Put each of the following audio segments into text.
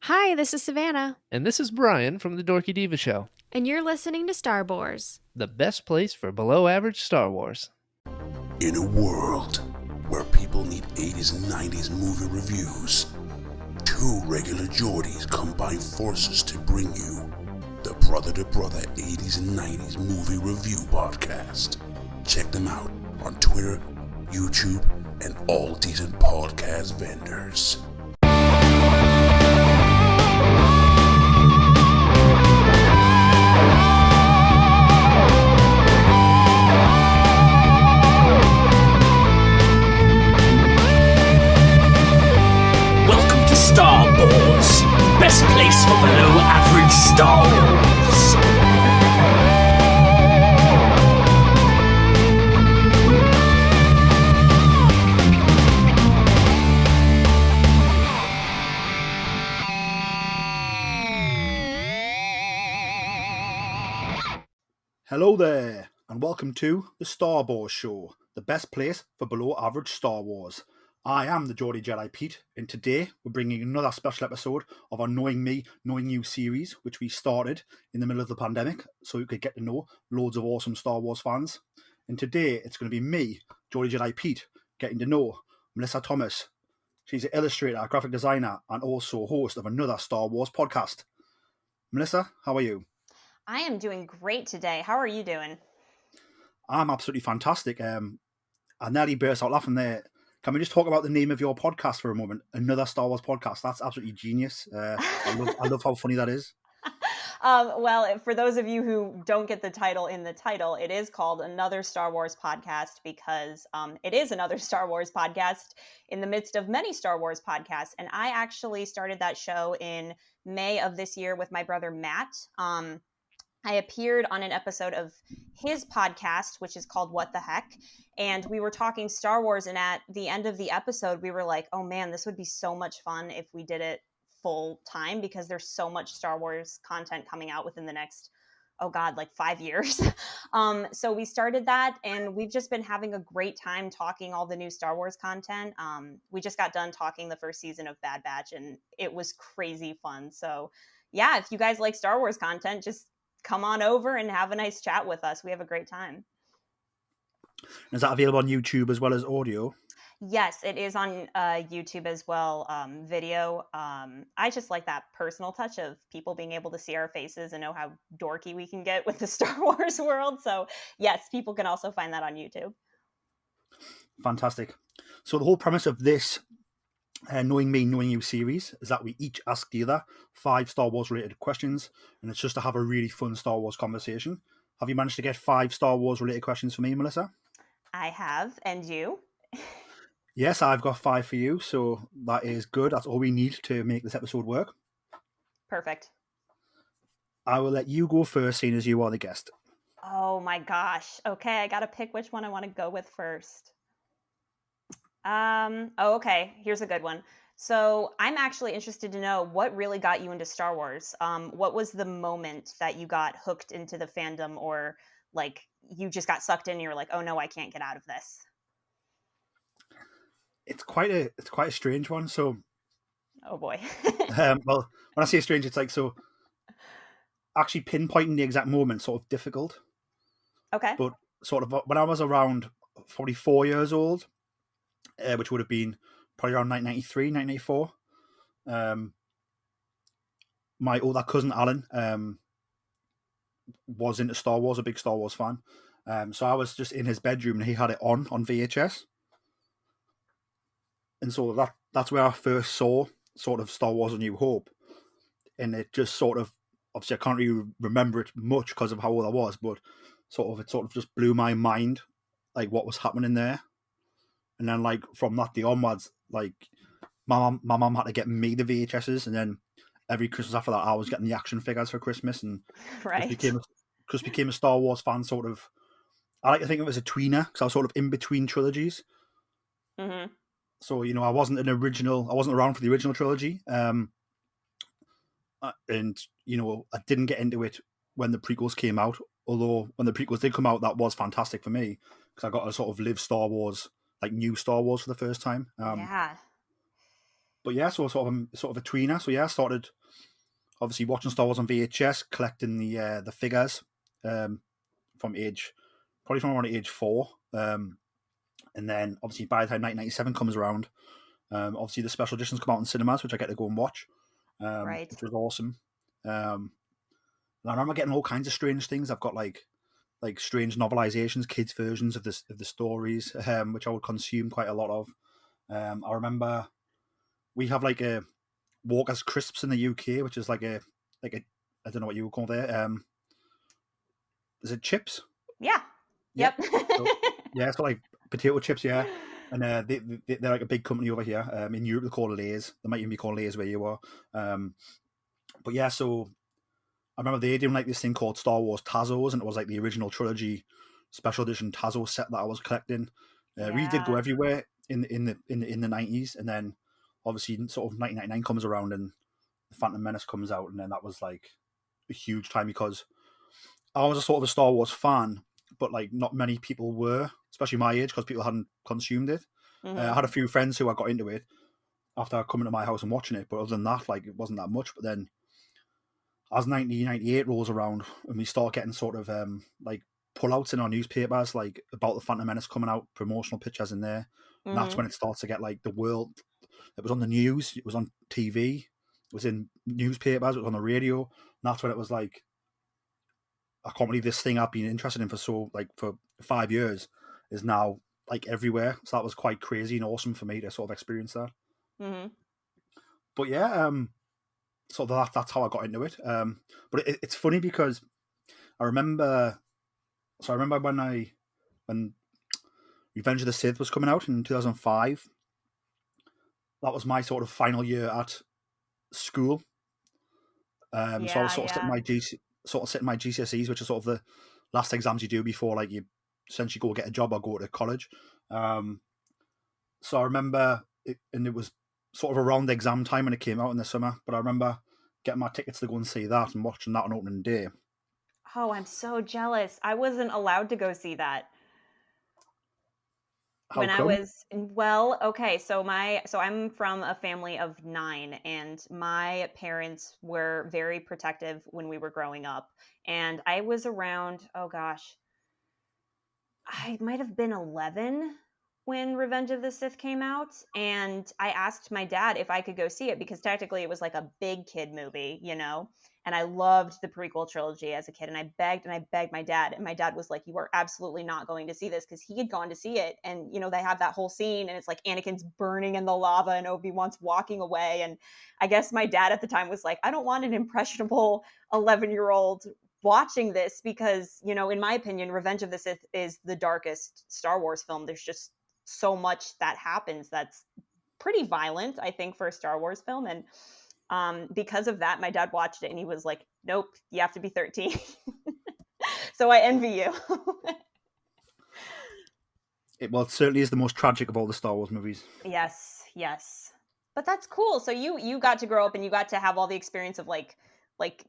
Hi, this is Savannah, And this is Brian from the Dorky Diva Show, and you're listening to Star Wars. the best place for below average Star Wars. In a world where people need 80s and 90s movie reviews, two regular Geordies combine forces to bring you the Brother to Brother 80s and 90s movie review podcast. Check them out on Twitter, YouTube, and all decent podcast vendors. Welcome to Star Wars, best place for below average Star Wars. Hello there, and welcome to the Star Wars Show, the best place for below average Star Wars. I am the Geordie Jedi Pete, and today we're bringing another special episode of our Knowing Me, Knowing You series, which we started in the middle of the pandemic so you could get to know loads of awesome Star Wars fans. And today it's going to be me, Geordie Jedi Pete, getting to know Melissa Thomas. She's an illustrator, graphic designer, and also host of another Star Wars podcast. Melissa, how are you? I am doing great today. How are you doing? I'm absolutely fantastic. I nearly burst out laughing there. Can we just talk about the name of your podcast for a moment? Another Star Wars podcast. That's absolutely genius. I love how funny that is. Well, for those of you who don't get the title in the title, it is called Another Star Wars Podcast because it is another Star Wars podcast in the midst of many Star Wars podcasts. And I actually started that show in May of this year with my brother Matt. I appeared on an episode of his podcast, which is called What the Heck? And we were talking Star Wars. And at the end of the episode, we were like, oh man, this would be so much fun if we did it full time because there's so much Star Wars content coming out within the next, 5 years. So we started that and we've just been having a great time talking all the new Star Wars content. We just got done talking the first season of Bad Batch and it was crazy fun. So yeah, if you guys like Star Wars content, just come on over and have a nice chat with us. We have a great time. Is that available on YouTube as well as audio? Yes, it is on YouTube as well, video. I just like that personal touch of people being able to see our faces and know how dorky we can get with the Star Wars world. So yes, people can also find that on YouTube. Fantastic. So the whole premise of this Knowing Me, Knowing You series is that we each ask the other 5 Star Wars related questions, and it's just to have a really fun Star Wars conversation. Have you managed to get 5 Star Wars related questions for me, Melissa? I have, and you? Yes, I've got 5 for you, so that is good. That's all we need to make this episode work. Perfect. I will let you go first, seeing as you are the guest. Oh my gosh. Okay, I gotta pick which one I want to go with first. Okay. Here's a good one. So I'm actually interested to know what really got you into Star Wars. What was the moment that you got hooked into the fandom, or like you just got sucked in and you're like, oh no, I can't get out of this? It's quite a strange one. So, Oh boy. well, when I say strange, it's like so. Actually, pinpointing the exact moment sort of difficult. Okay. But sort of when I was around 44 years old, which would have been probably around 1993, 1994. My older cousin Alan was into Star Wars, a big Star Wars fan. So I was just in his bedroom and he had it on VHS. And so that's where I first saw sort of Star Wars A New Hope. And it just sort of, obviously I can't really remember it much because of how old I was, but it sort of just blew my mind, like what was happening there. And then, like, from that day onwards, like, my mum had to get me the VHSs, and then every Christmas after that, I was getting the action figures for Christmas, and Right. just became a Star Wars fan. Sort of, I like to think of it as a tweener because I was sort of in between trilogies. Mm-hmm. So I wasn't around for the original trilogy, and I didn't get into it when the prequels came out. Although when the prequels did come out, that was fantastic for me because I got to sort of live Star Wars, like new Star Wars, for the first time. Yeah. But yeah, so sort of a tweener. So yeah, I started obviously watching Star Wars on VHS, collecting the figures from around age 4. And then obviously by the time 1997 comes around, obviously the special editions come out in cinemas, which I get to go and watch, Right. which was awesome. And I remember getting all kinds of strange things. I've got like strange novelizations, kids versions of the stories, which I would consume quite a lot of. I remember we have like a Walker's crisps in the UK, which is like a I don't know what you would call there. Is it chips? Yeah. Yeah. Yep. So, yeah, it's got like potato chips, yeah. And they're like a big company over here. In Europe, they're called Lay's. They might even be called Lay's where you are. But yeah, so I remember they doing like this thing called Star Wars Tazos, and it was like the original trilogy special edition Tazo set that I was collecting. We did go Yeah. everywhere in the 90s, and then obviously sort of 1999 comes around and the Phantom Menace comes out, and then that was like a huge time because I was a sort of a Star Wars fan, but like not many people were, especially my age, because people hadn't consumed it. I had a few friends who I got into it after coming to my house and watching it, but other than that, like it wasn't that much. But then as 1998 rolls around and we start getting sort of like pullouts in our newspapers, like about the Phantom Menace coming out, promotional pictures in there, and that's when it starts to get like the world. It was on the news, it was on TV, it was in newspapers, it was on the radio, and that's when it was like, I can't believe this thing I've been interested in for 5 years is now like everywhere. So that was quite crazy and awesome for me to sort of experience that. Mm-hmm. But yeah, so that's how I got into it. But it's funny because I remember when Revenge of the Sith was coming out in 2005. That was my sort of final year at school. So I was sort of sitting my GCSEs, which are sort of the last exams you do before like you essentially go get a job or go to college. So I remember it, and it was sort of around the exam time when it came out in the summer. But I remember getting my tickets to go and see that and watching that on opening day. Oh, I'm so jealous. I wasn't allowed to go see that. How When I come? was okay, so I'm from a family of 9, and my parents were very protective when we were growing up. And I was around, oh gosh, I might have been 11 when Revenge of the Sith came out, and I asked my dad if I could go see it because technically it was like a big kid movie, you know. And I loved the prequel trilogy as a kid, and I begged my dad, and my dad was like, "You are absolutely not going to see this," because he had gone to see it, and you know they have that whole scene, and it's like Anakin's burning in the lava, and Obi-Wan's walking away, and I guess my dad at the time was like, "I don't want an impressionable 11-year-old watching this because, you know, in my opinion, Revenge of the Sith is the darkest Star Wars film. There's just so much that happens that's pretty violent, I think, for a Star Wars film. And because of that, my dad watched it and he was like, nope, you have to be 13. So I envy you. It certainly is the most tragic of all the Star Wars movies. Yes. But that's cool. So you got to grow up and you got to have all the experience of like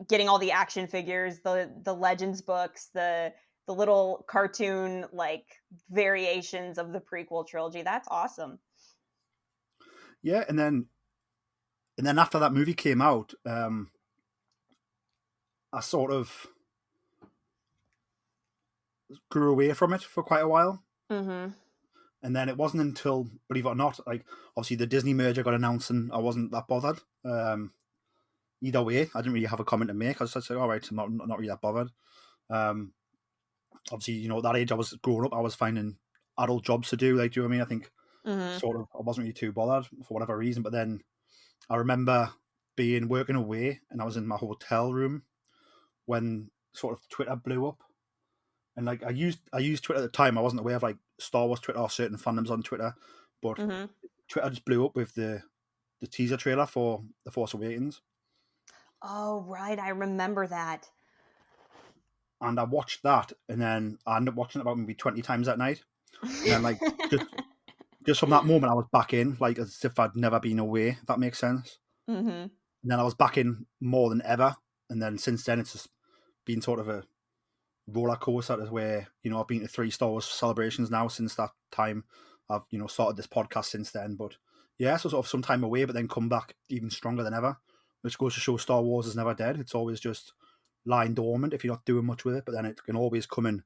getting all the action figures, the Legends books, the little cartoon like variations of the prequel trilogy. That's awesome. Yeah, and then after that movie came out, I sort of grew away from it for quite a while. Mm-hmm. And then it wasn't until, believe it or not, like obviously the Disney merger got announced and I wasn't that bothered. Either way, I didn't really have a comment to make. I was just like, all right, I'm not really that bothered. Obviously, you know, at that age I was growing up, I was finding adult jobs to do. Like, do you know what I mean? I think sort of I wasn't really too bothered for whatever reason. But then I remember working away and I was in my hotel room when sort of Twitter blew up. And like I used Twitter at the time. I wasn't aware of like Star Wars Twitter or certain fandoms on Twitter, but Twitter just blew up with the teaser trailer for The Force Awakens. Oh, right. I remember that. And I watched that, and then I ended up watching it about maybe 20 times that night. And then like just from that moment, I was back in, like as if I'd never been away. If that makes sense. Mm-hmm. And then I was back in more than ever. And then since then, it's just been sort of a roller coaster, where, you know, I've been to 3 Star Wars celebrations now since that time. I've, you know, started this podcast since then, but yeah, so sort of some time away, but then come back even stronger than ever, which goes to show Star Wars is never dead. It's always just lying dormant if you're not doing much with it, but then it can always come and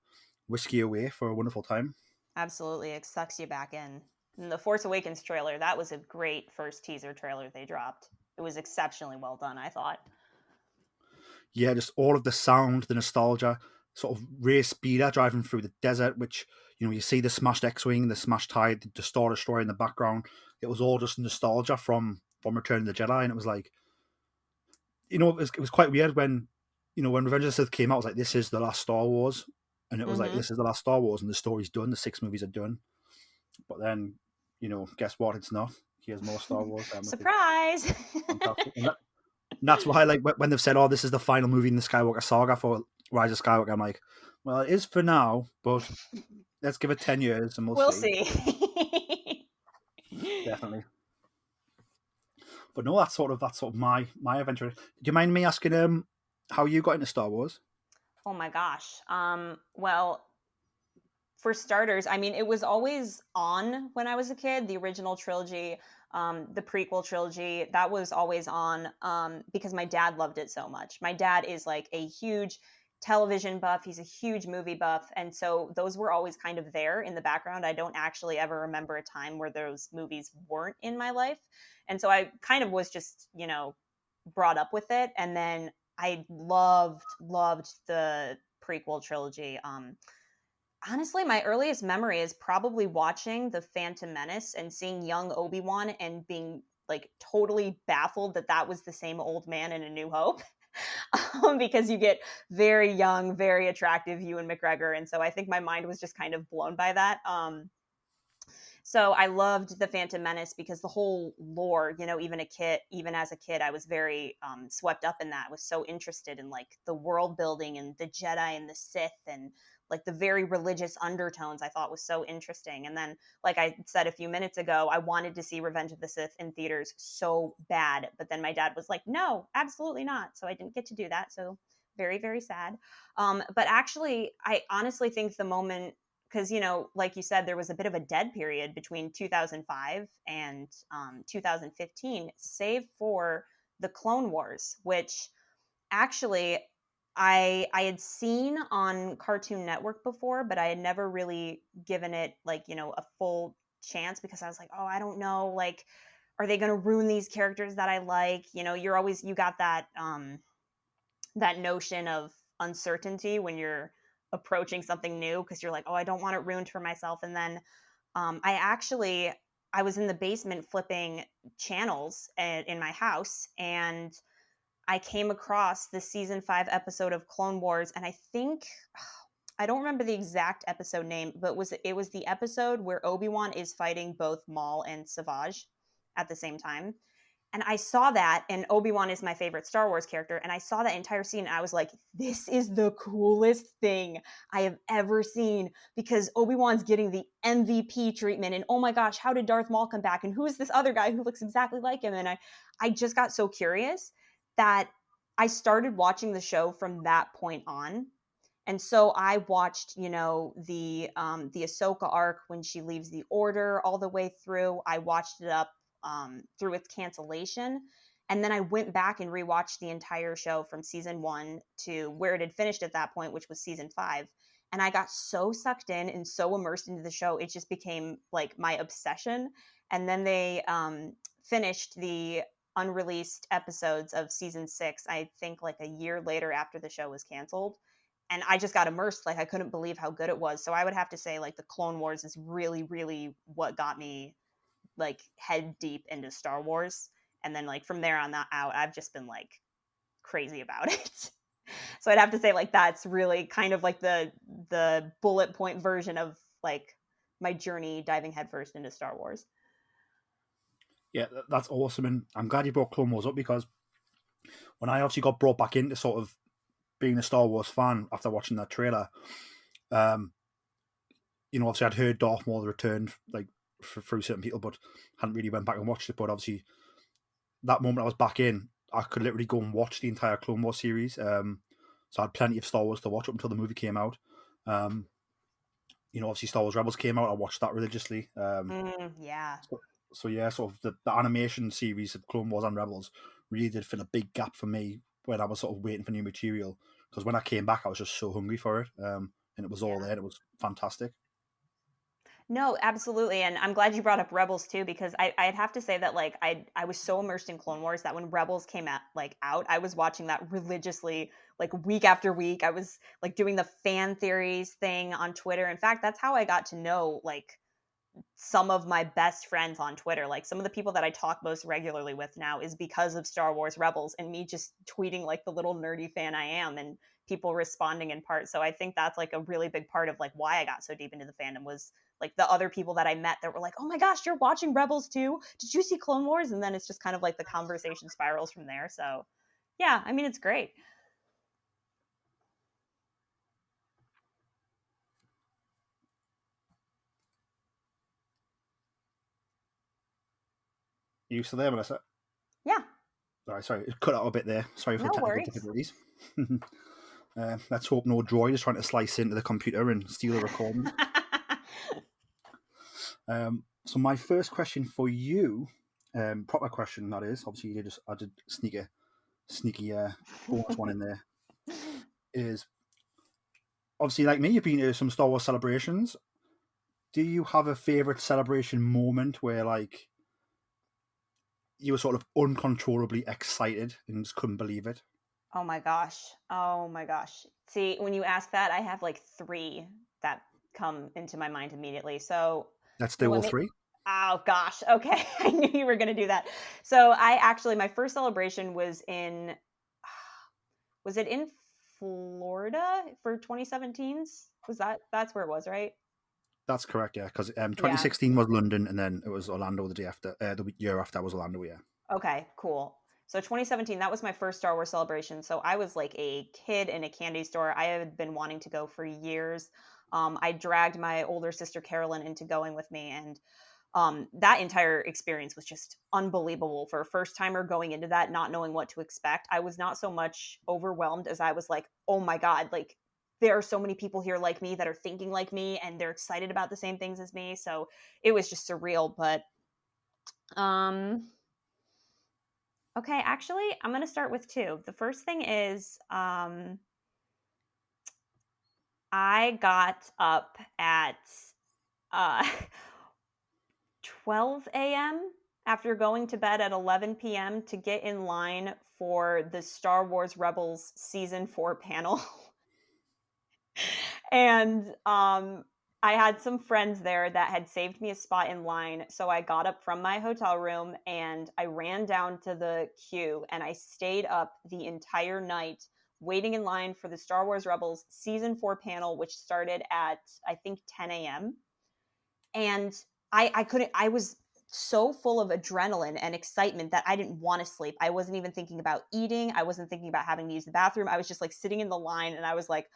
whisk you away for a wonderful time. Absolutely, it sucks you back in. And the Force Awakens trailer, that was a great first teaser trailer they dropped. It was exceptionally well done, I thought. Yeah, just all of the sound, the nostalgia, sort of Ray Speeder driving through the desert, which, you see the smashed X-Wing, the smashed TIE, the Star Destroyer in the background. It was all just nostalgia from Return of the Jedi, and it was like, it was quite weird when Revenge of the Sith came out. It was like, this is the last Star Wars, and it was like, Mm-hmm. this is the last Star Wars, and the story's done. The 6 movies are done, but then, guess what? It's not. Here's more Star Wars, which is Surprise! fantastic. And that's why, like, when they've said, "Oh, this is the final movie in the Skywalker saga for Rise of Skywalker," I'm like, "Well, it is for now, but let's give it 10 years and we'll We'll see." see. Definitely. But no, that's sort of my adventure. Do you mind me asking how you got into Star Wars? Oh my gosh. Well, for starters, I mean, it was always on when I was a kid. The original trilogy, the prequel trilogy, that was always on because my dad loved it so much. My dad is like a huge television buff. He's a huge movie buff. And so those were always kind of there in the background. I don't actually ever remember a time where those movies weren't in my life. And so I kind of was just, brought up with it. And then I loved the prequel trilogy. Honestly, my earliest memory is probably watching The Phantom Menace and seeing young Obi-Wan and being like totally baffled that that was the same old man in A New Hope. Because you get very young, very attractive Ewan McGregor. And so I think my mind was just kind of blown by that. So I loved The Phantom Menace because the whole lore, even as a kid, I was very swept up in that. I was so interested in like the world building and the Jedi and the Sith and like the very religious undertones. I thought was so interesting. And then, like I said a few minutes ago, I wanted to see Revenge of the Sith in theaters so bad, but then my dad was like, "No, absolutely not." So I didn't get to do that. So very, very sad. But actually, I honestly think the moment, because like you said, there was a bit of a dead period between 2005 and 2015, save for the Clone Wars, which actually I had seen on Cartoon Network before, but I had never really given it like a full chance because I was like, oh, I don't know, like, are they going to ruin these characters that I like? You got that notion of uncertainty when you're approaching something new because you're like, oh, I don't want it ruined for myself. And then I was in the basement flipping channels in my house, and I came across the season 5 episode of Clone Wars, and I don't remember the exact episode name, but it was the episode where Obi-Wan is fighting both Maul and Savage at the same time. And I saw that, and Obi-Wan is my favorite Star Wars character, and I saw that entire scene, and I was like, this is the coolest thing I have ever seen, because Obi-Wan's getting the MVP treatment, and oh my gosh, how did Darth Maul come back, and who is this other guy who looks exactly like him? And I just got so curious that I started watching the show from that point on. And so I watched, the Ahsoka arc when she leaves the Order all the way through. I watched it up through its cancellation. And then I went back and rewatched the entire show from season 1 to where it had finished at that point, which was season 5. And I got so sucked in and so immersed into the show, it just became like my obsession. And then they finished the unreleased episodes of season 6, I think like a year later after the show was canceled. And I just got immersed. Like, I couldn't believe how good it was. So I would have to say, like, the Clone Wars is really, really what got me like head deep into Star Wars. And then like from there on out, I've just been like crazy about it. So I'd have to say like that's really kind of like the bullet point version of like my journey diving headfirst into Star Wars. Yeah, that's awesome, and I'm glad you brought Clone Wars up because when I obviously got brought back into sort of being a Star Wars fan after watching that trailer, obviously I'd heard Darth Maul returned like through certain people, but hadn't really went back and watched it. But obviously, that moment I was back in, I could literally go and watch the entire Clone Wars series. So I had plenty of Star Wars to watch up until the movie came out. Obviously Star Wars Rebels came out. I watched that religiously. Yeah. So yeah, sort of the animation series of Clone Wars and Rebels really did fill a big gap for me when I was sort of waiting for new material. Because when I came back, I was just so hungry for it, and it was all Yeah. there. It was fantastic. No, absolutely. And I'm glad you brought up Rebels too, because I'd have to say that like I was so immersed in Clone Wars that when Rebels came out, I was watching that religiously, like week after week. I was like doing the fan theories thing on Twitter. In fact, that's how I got to know like some of my best friends on Twitter. Like some of the people that I talk most regularly with now is because of Star Wars Rebels and me just tweeting like the little nerdy fan I am and people responding in part. So I think that's like a really big part of like why I got so deep into the fandom was like the other people that I met that were like, "Oh my gosh, you're watching Rebels too? Did you see Clone Wars?" And then it's just kind of like the conversation spirals from there. So, yeah, I mean it's great. You still there, Melissa? Yeah, Sorry, it cut out a bit there. Sorry for no technical worries. difficulties. Let's hope no droid is trying to slice into the computer and steal the recording. So my first question for you, proper question that is, obviously I did sneaky bonus one in there, is obviously like me, you've been to some Star Wars celebrations. Do you have a favorite celebration moment where like you were sort of uncontrollably excited and just couldn't believe it? Oh my gosh. Oh my gosh. See, when you ask that, I have like three that come into my mind immediately. So, Let's you know do all what? three. Oh gosh. Okay. I knew you were going to do that. So, my first celebration was it in Florida for 2017's? That's where it was, right? That's correct, yeah. Because Yeah. 2016 was London, and then it was Orlando the day after. The year after was Orlando, yeah. Okay, cool. So 2017, that was my first Star Wars celebration. So I was like a kid in a candy store. I had been wanting to go for years. I dragged my older sister Carolyn into going with me, and that entire experience was just unbelievable for a first timer going into that, not knowing what to expect. I was not so much overwhelmed as I was like, oh my God, like there are so many people here like me that are thinking like me and they're excited about the same things as me. So it was just surreal. But um, okay, actually, I'm going to start with two. The first thing is I got up at uh, 12 a.m. after going to bed at 11 p.m. to get in line for the Star Wars Rebels season 4 panel. And I had some friends there that had saved me a spot in line. So I got up from my hotel room and I ran down to the queue and I stayed up the entire night waiting in line for the Star Wars Rebels season 4 panel, which started at, I think, 10 a.m. And I couldn't, I was so full of adrenaline and excitement that I didn't want to sleep. I wasn't even thinking about eating. I wasn't thinking about having to use the bathroom. I was just like sitting in the line and I was like,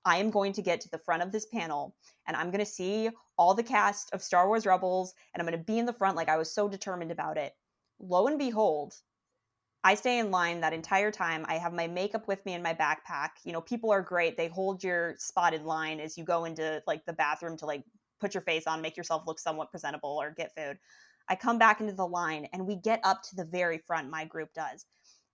I am going to get to the front of this panel and I'm going to see all the cast of Star Wars Rebels and I'm going to be in the front. Like I was so determined about it. Lo and behold, I stay in line that entire time. I have my makeup with me in my backpack. You know, people are great. They hold your spot in line as you go into like the bathroom to like put your face on, make yourself look somewhat presentable or get food. I come back into the line and we get up to the very front, my group does.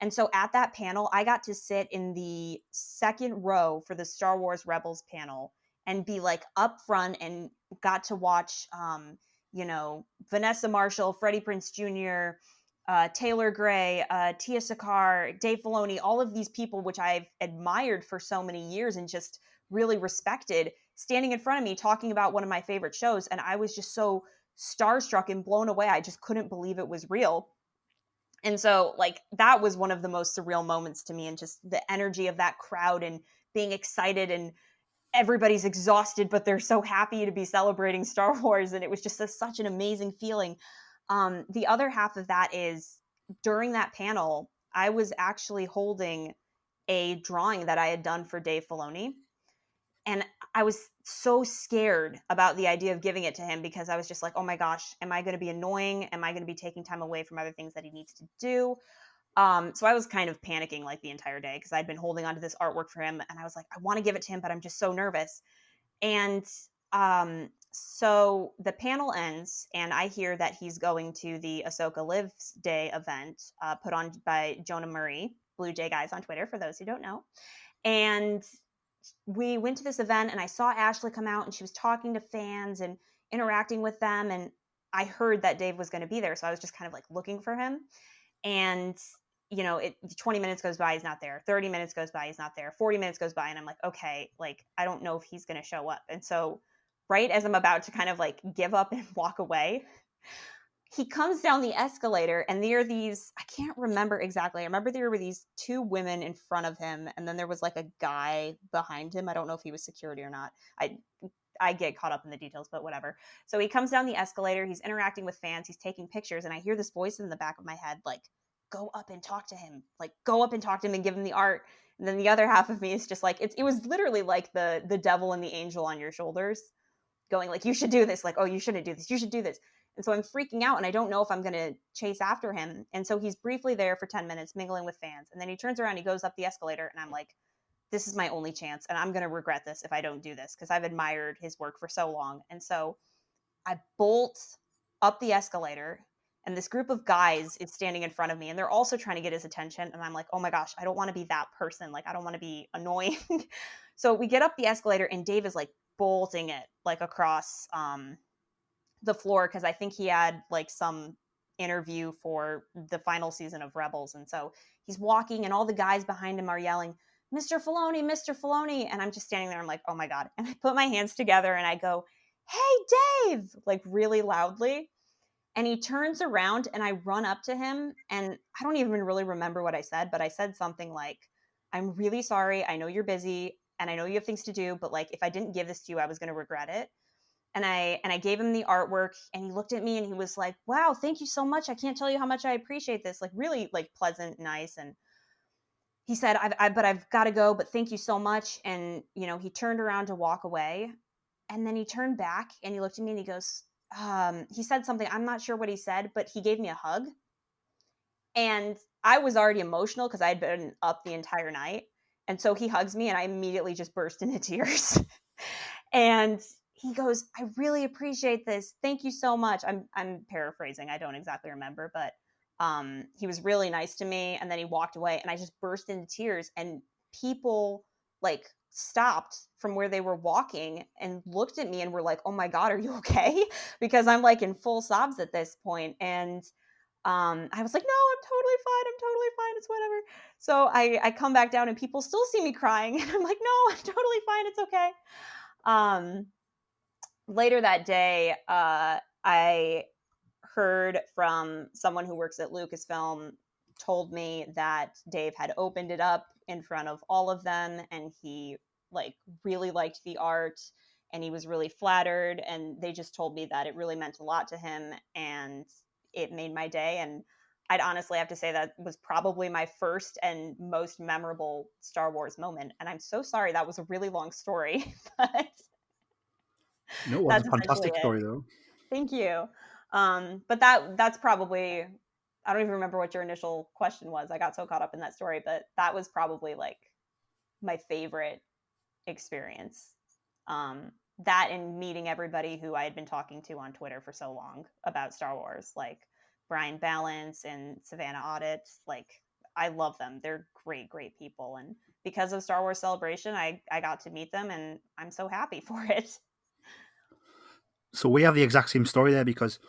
And so at that panel, I got to sit in the second row for the Star Wars Rebels panel and be like up front and got to watch, Vanessa Marshall, Freddie Prinze Jr., Taylor Gray, Tia Sakar, Dave Filoni, all of these people, which I've admired for so many years and just really respected, standing in front of me talking about one of my favorite shows. And I was just so starstruck and blown away. I just couldn't believe it was real. And so, like, that was one of the most surreal moments to me, and just the energy of that crowd and being excited and everybody's exhausted, but they're so happy to be celebrating Star Wars. And it was just such an amazing feeling. The other half of that is during that panel, I was actually holding a drawing that I had done for Dave Filoni. And I was so scared about the idea of giving it to him because I was just like, oh my gosh, am I going to be annoying? Am I going to be taking time away from other things that he needs to do? So I was kind of panicking like the entire day because I'd been holding onto this artwork for him and I was like, I want to give it to him, but I'm just so nervous. And So the panel ends, and I hear that he's going to the Ahsoka Lives Day event put on by Jonah Murray, Blue Jay Guys on Twitter, for those who don't know. And we went to this event, and I saw Ashley come out, and she was talking to fans and interacting with them. And I heard that Dave was going to be there, so I was just kind of like looking for him. And 20 minutes goes by, he's not there. 30 minutes goes by, he's not there. 40 minutes goes by, and I'm like, okay, like I don't know if he's going to show up. And so right as I'm about to kind of like give up and walk away, he comes down the escalator, and there are these, I can't remember exactly. I remember there were these two women in front of him, and then there was like a guy behind him. I don't know if he was security or not. I get caught up in the details, but whatever. So he comes down the escalator, he's interacting with fans, he's taking pictures, and I hear this voice in the back of my head, like, go up and talk to him. Like, go up and talk to him and give him the art. And then the other half of me is just like, it was literally like the devil and the angel on your shoulders going like, you should do this. Like, oh, you shouldn't do this. You should do this. And so I'm freaking out, and I don't know if I'm going to chase after him. And so he's briefly there for 10 minutes mingling with fans. And then he turns around, he goes up the escalator, and I'm like, this is my only chance, and I'm going to regret this if I don't do this, because I've admired his work for so long. And so I bolt up the escalator, and this group of guys is standing in front of me, and they're also trying to get his attention. And I'm like, oh my gosh, I don't want to be that person. Like, I don't want to be annoying. So we get up the escalator, and Dave is like bolting it like across the floor, because I think he had like some interview for the final season of Rebels. And so he's walking, and all the guys behind him are yelling, Mr. Filoni, Mr. Filoni. And I'm just standing there. I'm like, oh my God. And I put my hands together, and I go, hey, Dave, like really loudly. And he turns around, and I run up to him, and I don't even really remember what I said, but I said something like, I'm really sorry. I know you're busy, and I know you have things to do, but like, if I didn't give this to you, I was going to regret it. And I gave him the artwork, and he looked at me, and he was like, wow, thank you so much. I can't tell you how much I appreciate this. Like, really like pleasant, nice. And he said, but I've got to go, but thank you so much. And, he turned around to walk away, and then he turned back, and he looked at me, and he goes, he said something, I'm not sure what he said, but he gave me a hug. And I was already emotional because I had been up the entire night. And so he hugs me, and I immediately just burst into tears. And he goes, I really appreciate this. Thank you so much. I'm paraphrasing. I don't exactly remember, but he was really nice to me. And then he walked away, and I just burst into tears, and people like stopped from where they were walking and looked at me and were like, oh my God, are you okay? Because I'm like in full sobs at this point. And I was like, no, I'm totally fine. I'm totally fine. It's whatever. So I come back down, and people still see me crying. And I'm like, no, I'm totally fine. It's okay. Later that day, I heard from someone who works at Lucasfilm, told me that Dave had opened it up in front of all of them, and he like really liked the art, and he was really flattered, and they just told me that it really meant a lot to him, and it made my day. And I'd honestly have to say that was probably my first and most memorable Star Wars moment. And I'm so sorry that was a really long story, but No, it was that's a essentially fantastic it. story, though. Thank you. But that's probably, I don't even remember what your initial question was. I got so caught up in that story, but that was probably like my favorite experience. That and meeting everybody who I had been talking to on Twitter for so long about Star Wars, like Brian Balance and Savannah Audit. Like, I love them. They're great, great people. And because of Star Wars Celebration, I got to meet them, and I'm so happy for it. So we have the exact same story there, because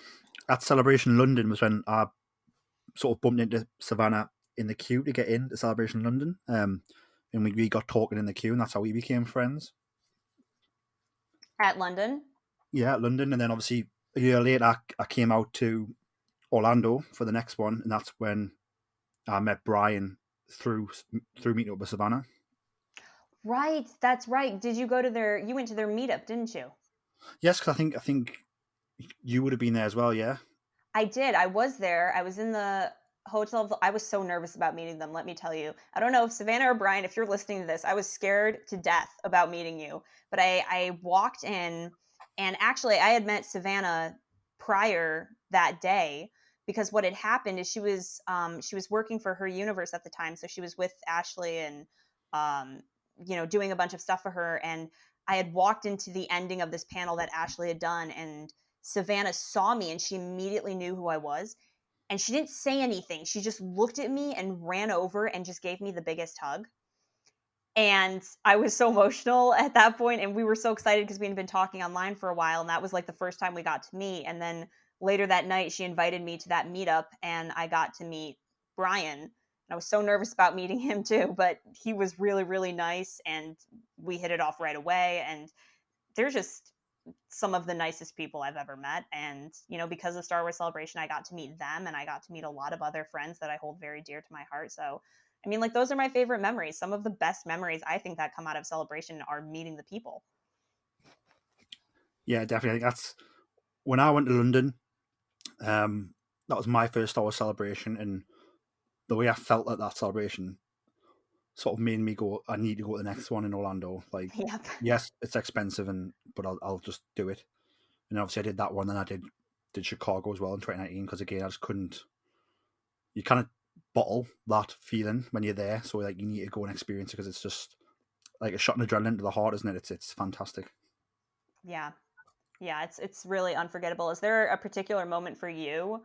at Celebration London was when I sort of bumped into Savannah in the queue to get in to Celebration London. And we got talking in the queue, and that's how we became friends. At London? Yeah, at London. And then obviously a year later, I came out to Orlando for the next one, and that's when I met Brian through meeting up with Savannah. Right, that's right. Did you go to you went to their meetup, didn't you? Yes, because I think you would have been there as well, yeah? I did. I was there. I was in the hotel. I was so nervous about meeting them, let me tell you. I don't know if Savannah or Brian, if you're listening to this, I was scared to death about meeting you. But I walked in, and actually I had met Savannah prior that day, because what had happened is she was working for her universe at the time. So she was with Ashley and, doing a bunch of stuff for her. And I had walked into the ending of this panel that Ashley had done, and Savannah saw me and she immediately knew who I was. And she didn't say anything. She just looked at me and ran over and just gave me the biggest hug. And I was so emotional at that point, and we were so excited because we had been talking online for a while, and that was like the first time we got to meet. And then later that night, she invited me to that meetup, and I got to meet Brian. And I was so nervous about meeting him too, but he was really, really nice, and we hit it off right away. And they're just some of the nicest people I've ever met. And, you know, because of Star Wars Celebration, I got to meet them, and I got to meet a lot of other friends that I hold very dear to my heart. So I mean, like, those are my favorite memories. Some of the best memories I think that come out of Celebration are meeting the people. Yeah, definitely. That's when I went to London. That was my first Star Wars Celebration, and the way I felt at that celebration sort of made me go, I need to go to the next one in Orlando. Like, Yep. yes, it's expensive, but I'll just do it. And obviously I did that one, then I did Chicago as well in 2019, because again, I just couldn't. You kind of bottle that feeling when you're there, so like you need to go and experience it, because it's just like a shot of adrenaline to the heart, isn't it? It's fantastic. Yeah. Yeah, it's really unforgettable. Is there a particular moment for you,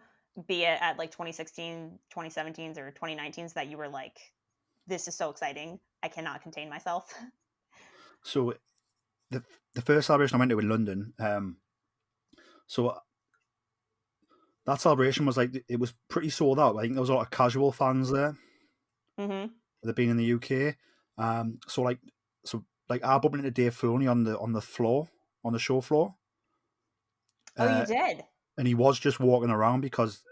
be it at like 2016, 2017s, or 2019s, that you were like, this is so exciting, I cannot contain myself? So the first celebration I went to in London, so that celebration was like, it was pretty sold out. I think there was a lot of casual fans there. Mm-hmm. They've been in the UK. So I bumped into Dave Filoni on the floor, on the show floor. Oh, you did? And he was just walking around, because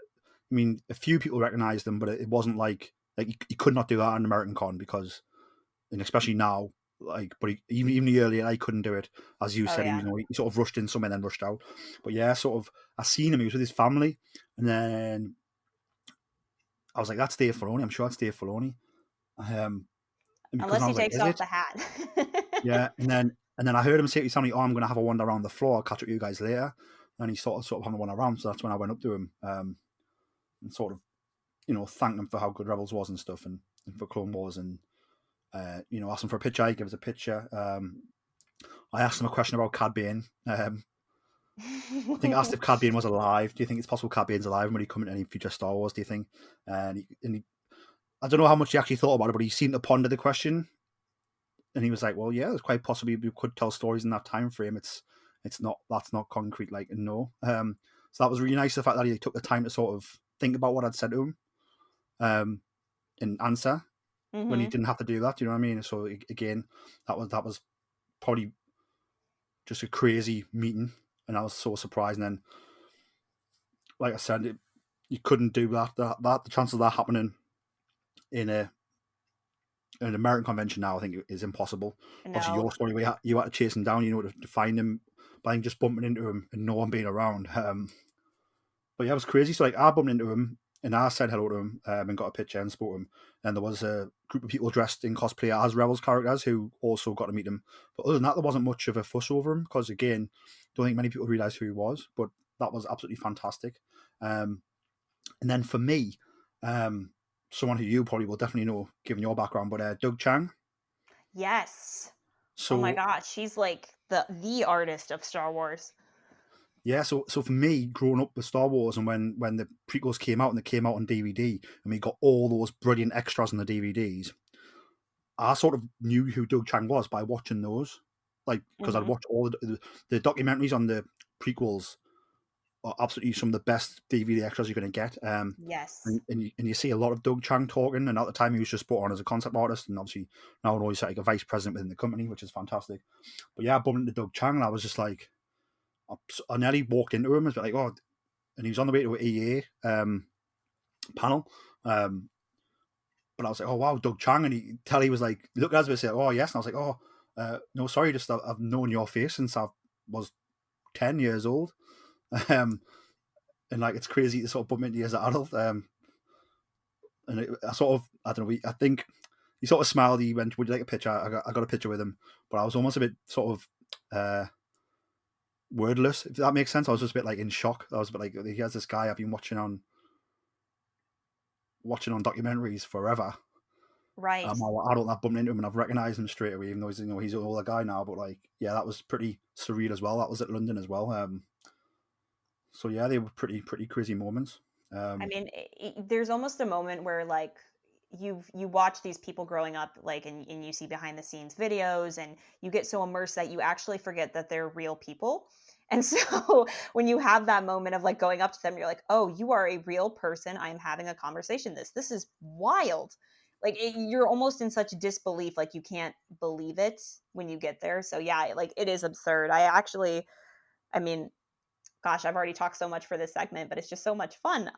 I mean, a few people recognised him, but it wasn't like you could not do that on American Con, because, and especially now, like, but even earlier I couldn't do it, as you said. Yeah. He sort of rushed in somewhere and then rushed out. But yeah, sort of, I seen him. He was with his family, and then I was like, "That's Dave Filoni. I'm sure that's Dave Filoni." Unless he takes off the hat. Yeah, and then I heard him say to his family, "Oh, I'm going to have a wander around the floor. I'll catch up with you guys later." And he sort of having a wander around. So that's when I went up to him, and sort of, thanked him for how good Rebels was and stuff, and for Clone Wars, and asked him for a picture. He gave us a picture. I asked him a question about Cad Bane. I think I asked if Cad Bane was alive. Do you think it's possible Cad Bane's alive when he come in any future Star Wars? Do you think? And he, I don't know how much he actually thought about it, but he seemed to ponder the question. And he was like, "Well, yeah, it's quite possibly we could tell stories in that time frame. That's not concrete, like, no." So that was really nice. The fact that he took the time to sort of think about what I'd said to him, and answer when he didn't have to do that. You know what I mean? So again, that was probably just a crazy meeting, and I was so surprised. And then, like I said, you couldn't do that. The chance of that happening in an American convention now, I think, is impossible. No. Obviously, your story, you had to chase him down, to find him, but I think just bumping into him and no one being around. But yeah, it was crazy. So like, I bumped into him and I said hello to him, and got a picture and spoke to him. And there was a group of people dressed in cosplay as Rebels characters who also got to meet him. But other than that, there wasn't much of a fuss over him, because again, don't think many people realised who he was. But that was absolutely fantastic. And then for me, someone who you probably will definitely know, given your background, but Doug Chang. Yes. So, oh my gosh, she's like the artist of Star Wars. Yeah, so for me, growing up with Star Wars, and when the prequels came out and they came out on DVD, and we got all those brilliant extras on the DVDs, I sort of knew who Doug Chang was by watching those, like, because I'd watched all the documentaries on the prequels. Are absolutely some of the best DVD extras you're going to get. Yes. And you see a lot of Doug Chang talking, and at the time he was just brought on as a concept artist, and obviously now he's like a vice president within the company, which is fantastic. But yeah, I bumped into Doug Chang, and I was just like, I nearly walked into him. I was like, "Oh," and he was on the way to an EA panel. But I was like, "Oh wow, Doug Chang," and he was like, look at us and said, "Oh yes," and I was like, "Oh, no, sorry, just I've known your face since I was 10 years old." And like, it's crazy to sort of bump into you as an adult. And I don't know, I think he sort of smiled. He went, "Would you like a picture?" I got a picture with him, but I was almost a bit sort of wordless, if that makes sense. I was just a bit like in shock. I was a bit like, he has this guy I've been watching on documentaries forever, Right. I'm adult that bumped into him and I've recognised him straight away, even though he's an older guy now. But like, yeah, that was pretty surreal as well. That was at London as well. So yeah, they were pretty crazy moments. I mean, there's almost a moment where like you watch these people growing up, like, and you see behind the scenes videos, and you get so immersed that you actually forget that they're real people. And so when you have that moment of like going up to them, you're like, oh, you are a real person. I'm having a conversation. This is wild. Like you're almost in such disbelief, like you can't believe it when you get there. So yeah, like it is absurd. I mean, gosh, I've already talked so much for this segment, but it's just so much fun.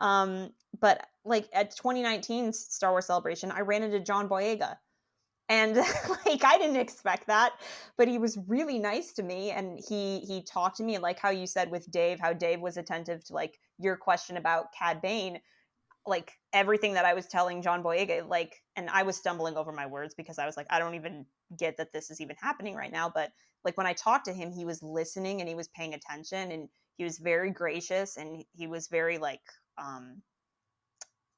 But like at 2019's Star Wars Celebration, I ran into John Boyega. And like I didn't expect that, but he was really nice to me, and he talked to me, and like how you said with Dave, how Dave was attentive to like your question about Cad Bane, like everything that I was telling John Boyega, like, and I was stumbling over my words because I was like, I don't even get that this is even happening right now. But like when I talked to him, he was listening and he was paying attention, and he was very gracious, and he was very like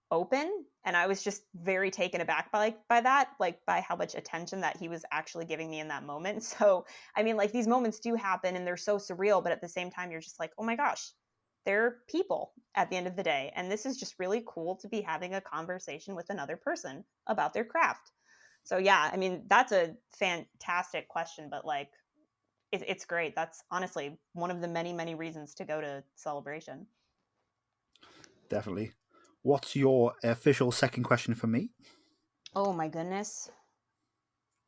open, and I was just very taken aback by that, like by how much attention that he was actually giving me in that moment. So I mean, like these moments do happen and they're so surreal, but at the same time you're just like, oh my gosh, they're people at the end of the day, and this is just really cool to be having a conversation with another person about their craft. So yeah, I mean, that's a fantastic question, but like it's great. That's honestly one of the many reasons to go to Celebration. Definitely. What's your official second question for me? Oh my goodness.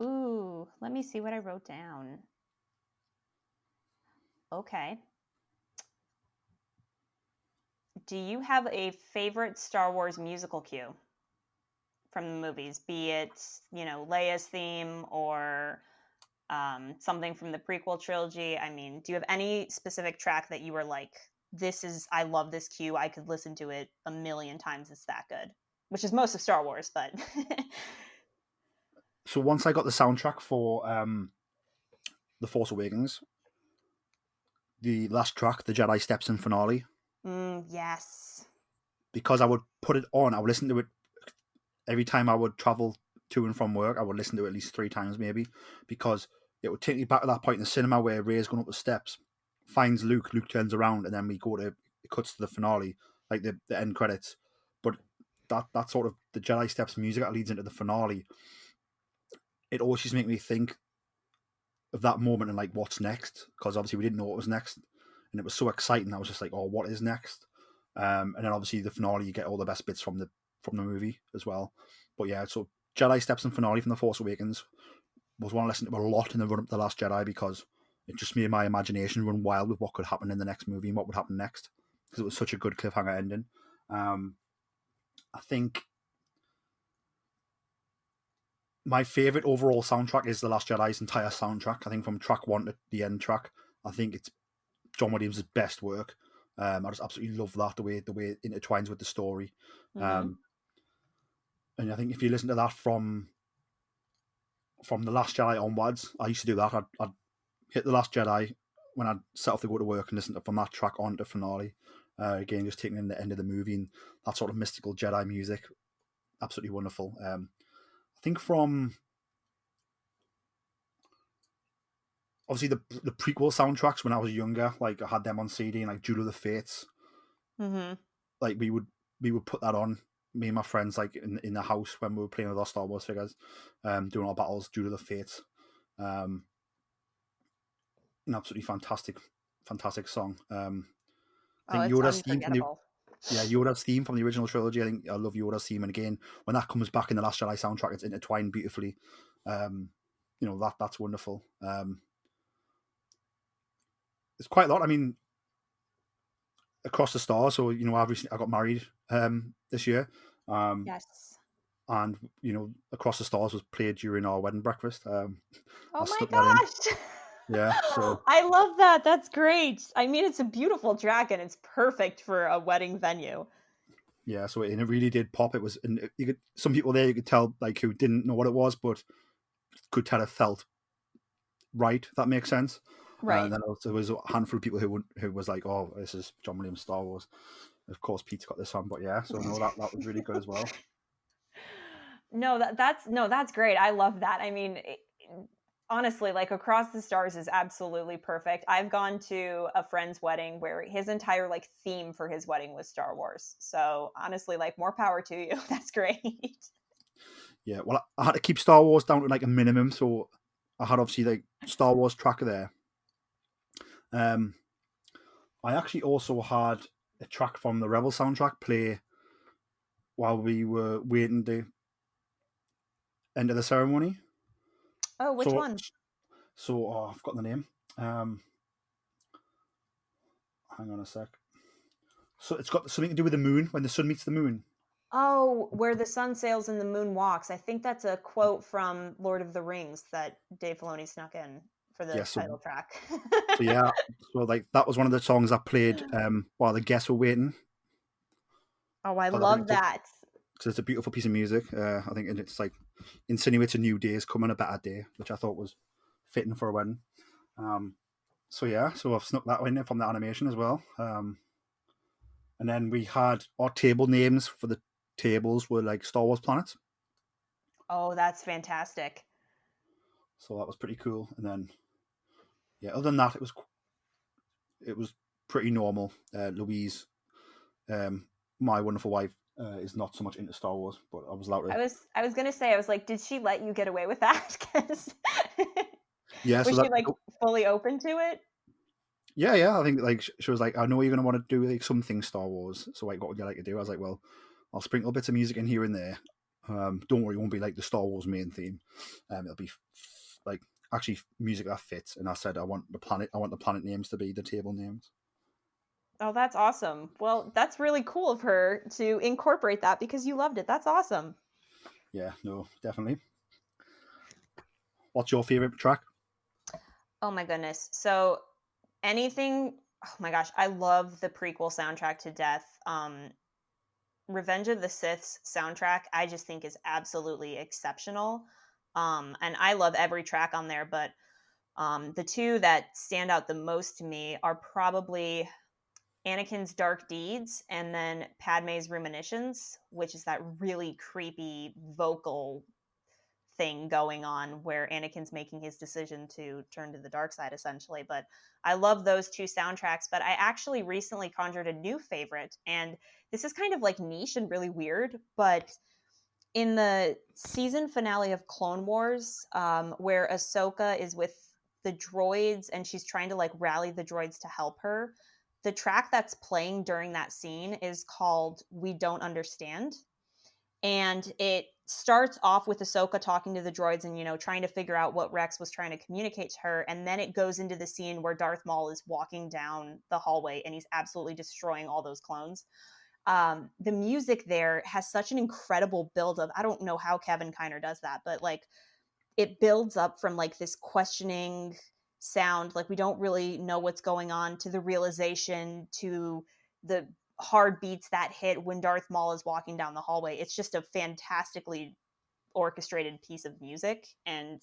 Ooh, let me see what I wrote down. Okay. Do you have a favorite Star Wars musical cue from the movies? Be it, Leia's theme or something from the prequel trilogy? I mean, do you have any specific track that you were like, I love this cue. I could listen to it a million times. It's that good. Which is most of Star Wars, but So once I got the soundtrack for The Force Awakens, the last track, the Jedi Steps in finale, yes. because I would put it on, I would listen to it every time I would travel to and from work. I would listen to it at least 3 times maybe, because it would take me back to that point in the cinema where Rey's going up the steps, finds Luke turns around, and then it cuts to the finale, like the end credits. But that sort of the Jedi Steps music that leads into the finale, it always just makes me think of that moment and like what's next, because obviously we didn't know what was next, and it was so exciting. I was just like, oh, what is next? And then obviously the finale, you get all the best bits from the movie as well. But yeah, so Jedi Steps and finale from The Force Awakens was one I listened to a lot in the run up to The Last Jedi, because it just made my imagination run wild with what could happen in the next movie and what would happen next, because it was such a good cliffhanger ending. I think my favorite overall soundtrack is The Last Jedi's entire soundtrack. I think from track 1 to the end track, I think it's John Williams' best work. I just absolutely love that, the way it intertwines with the story. Mm-hmm. And I think if you listen to that from The Last Jedi onwards, I used to do that. I'd hit The Last Jedi when I'd set off to go to work and listen to from that track on to finale. Again, just taking in the end of the movie and that sort of mystical Jedi music. Absolutely wonderful. I think from obviously the prequel soundtracks when I was younger, like I had them on CD, and like Duel of the Fates. Mm-hmm. Like we would put that on, me and my friends, like in the house when we were playing with our Star Wars figures, doing our battles, Duel of the Fates. An absolutely fantastic song. I think It's Yoda's theme unforgettable. Yoda's theme from the original trilogy. I think I love Yoda's theme, and again, when that comes back in the Last Jedi soundtrack, it's intertwined beautifully. That's wonderful. It's quite a lot. I mean, across the stars. So I got married this year, Yes. and Across the Stars was played during our wedding breakfast. I Oh my stuck that in. gosh. Yeah, so I love that. That's great. I mean, it's a beautiful track and it's perfect for a wedding venue. yeah, so it really did pop. It was, and some people there you could tell like who didn't know what it was, but could tell it felt right. If that makes sense. Right. And then there was a handful of people who was like, "Oh, this is John Williams' Star Wars." Of course, Pete's got this on, but yeah, so no, that was really good as well. No, that's great. I love that. I mean, honestly, like Across the Stars is absolutely perfect. I've gone to a friend's wedding where his entire like theme for his wedding was Star Wars. So honestly, like more power to you. That's great. Yeah, well, I had to keep Star Wars down to like a minimum, so I had obviously like Star Wars track there. Um, I actually also had a track from the Rebel soundtrack play while we were waiting the end of the ceremony. Oh, which So, one? I've forgotten the name. Hang on a sec. So it's got something to do with the moon when the sun meets the moon. Oh, where the sun sails and the moon walks. I think that's a quote from Lord of the Rings that Dave Filoni snuck in for the Yeah, title track. so yeah, so like that was one of the songs I played while the guests were waiting. Oh, I 'Cause I think love that. it's a beautiful piece of music. I think it's like insinuates a new day is coming, a better day, which I thought was fitting for a wedding. So yeah, so I've snuck that in from the animation as well. And then we had our table names for the tables were like Star Wars planets. Oh, that's fantastic. So that was pretty cool. And then yeah, other than that, it was pretty normal. Louise, my wonderful wife, is not so much into Star Wars, but I was allowed to. I was gonna say, I was like, did she let you get away with that? 'Cause Yeah, so was she that like fully open to it? yeah. I think like she was like, I know you're gonna want to do like something Star Wars. So like, what would you like to do? I was like, well, I'll sprinkle bits of music in here and there. Don't worry, it won't be like the Star Wars main theme. It'll be like actually music that fits. And I said, I want the planet names to be the table names. Oh, that's awesome. Well, that's really cool of her to incorporate that because you loved it. That's awesome. Yeah, no, definitely. What's your favorite track? Oh my goodness. So anything, oh my gosh, I love the prequel soundtrack to death. Revenge of the Sith's soundtrack, I just think is absolutely exceptional. And I love every track on there, but the two that stand out the most to me are probably Anakin's Dark Deeds and then Padme's Ruminations, which is that really creepy vocal thing going on where Anakin's making his decision to turn to the dark side essentially. But I love those two soundtracks, but I actually recently conjured a new favorite, and this is kind of like niche and really weird, but in the season finale of Clone Wars, where Ahsoka is with the droids and she's trying to like rally the droids to help her, the track that's playing during that scene is called We Don't Understand. And it starts off with Ahsoka talking to the droids and, you know, trying to figure out what Rex was trying to communicate to her. And then it goes into the scene where Darth Maul is walking down the hallway and he's absolutely destroying all those clones. The music there has such an incredible buildup. I don't know how Kevin Kiner does that, but like it builds up from like this questioning sound, like we don't really know what's going on, to the realization, to the hard beats that hit when Darth Maul is walking down the hallway. It's just a fantastically orchestrated piece of music, and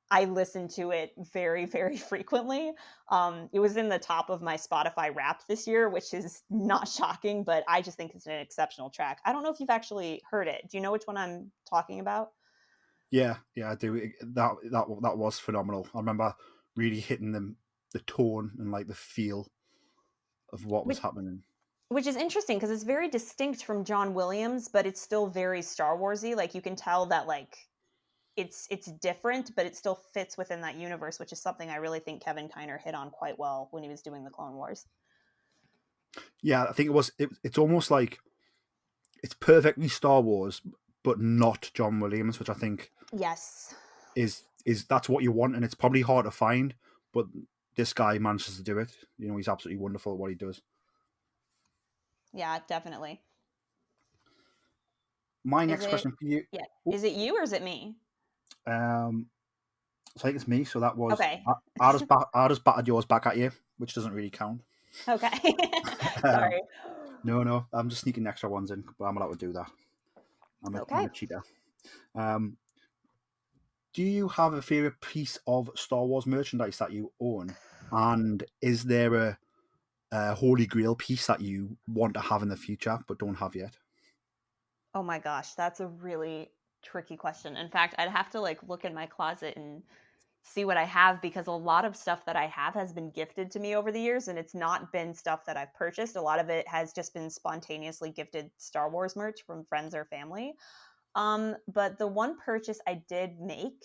I listen to it very, very frequently. It was in the top of my Spotify Wrapped this year, which is not shocking, but I just think it's an exceptional track. I don't know if you've actually heard it. Do you know which one I'm talking about? Yeah, I do. That was phenomenal. I remember really hitting the tone and like the feel of what was Which, happening. which is interesting because it's very distinct from John Williams, but it's still very Star Warsy. Like you can tell that like it's different, but it still fits within that universe, which is something I really think Kevin Kiner hit on quite well when he was doing the Clone Wars. Yeah, I think it's almost like it's perfectly Star Wars, but not John Williams, which I think Yes. is that's what you want, and it's probably hard to find, but this guy manages to do it. You know, he's absolutely wonderful at what he does. Yeah, definitely. My Is next it question for you, yeah. Is it you or is it me? um, so I think it's me. So that was Okay. I just battered yours back at you, which doesn't really count. Okay. Um, Sorry. no, I'm just sneaking extra ones in, but I'm allowed to do that. I'm Okay. a cheater. Do you have a favorite piece of Star Wars merchandise that you own? And is there a Holy Grail piece that you want to have in the future but don't have yet? Oh my gosh, that's a really tricky question. In fact, I'd have to like look in my closet and see what I have, because a lot of stuff that I have has been gifted to me over the years, and it's not been stuff that I've purchased. A lot of it has just been spontaneously gifted Star Wars merch from friends or family. But the one purchase I did make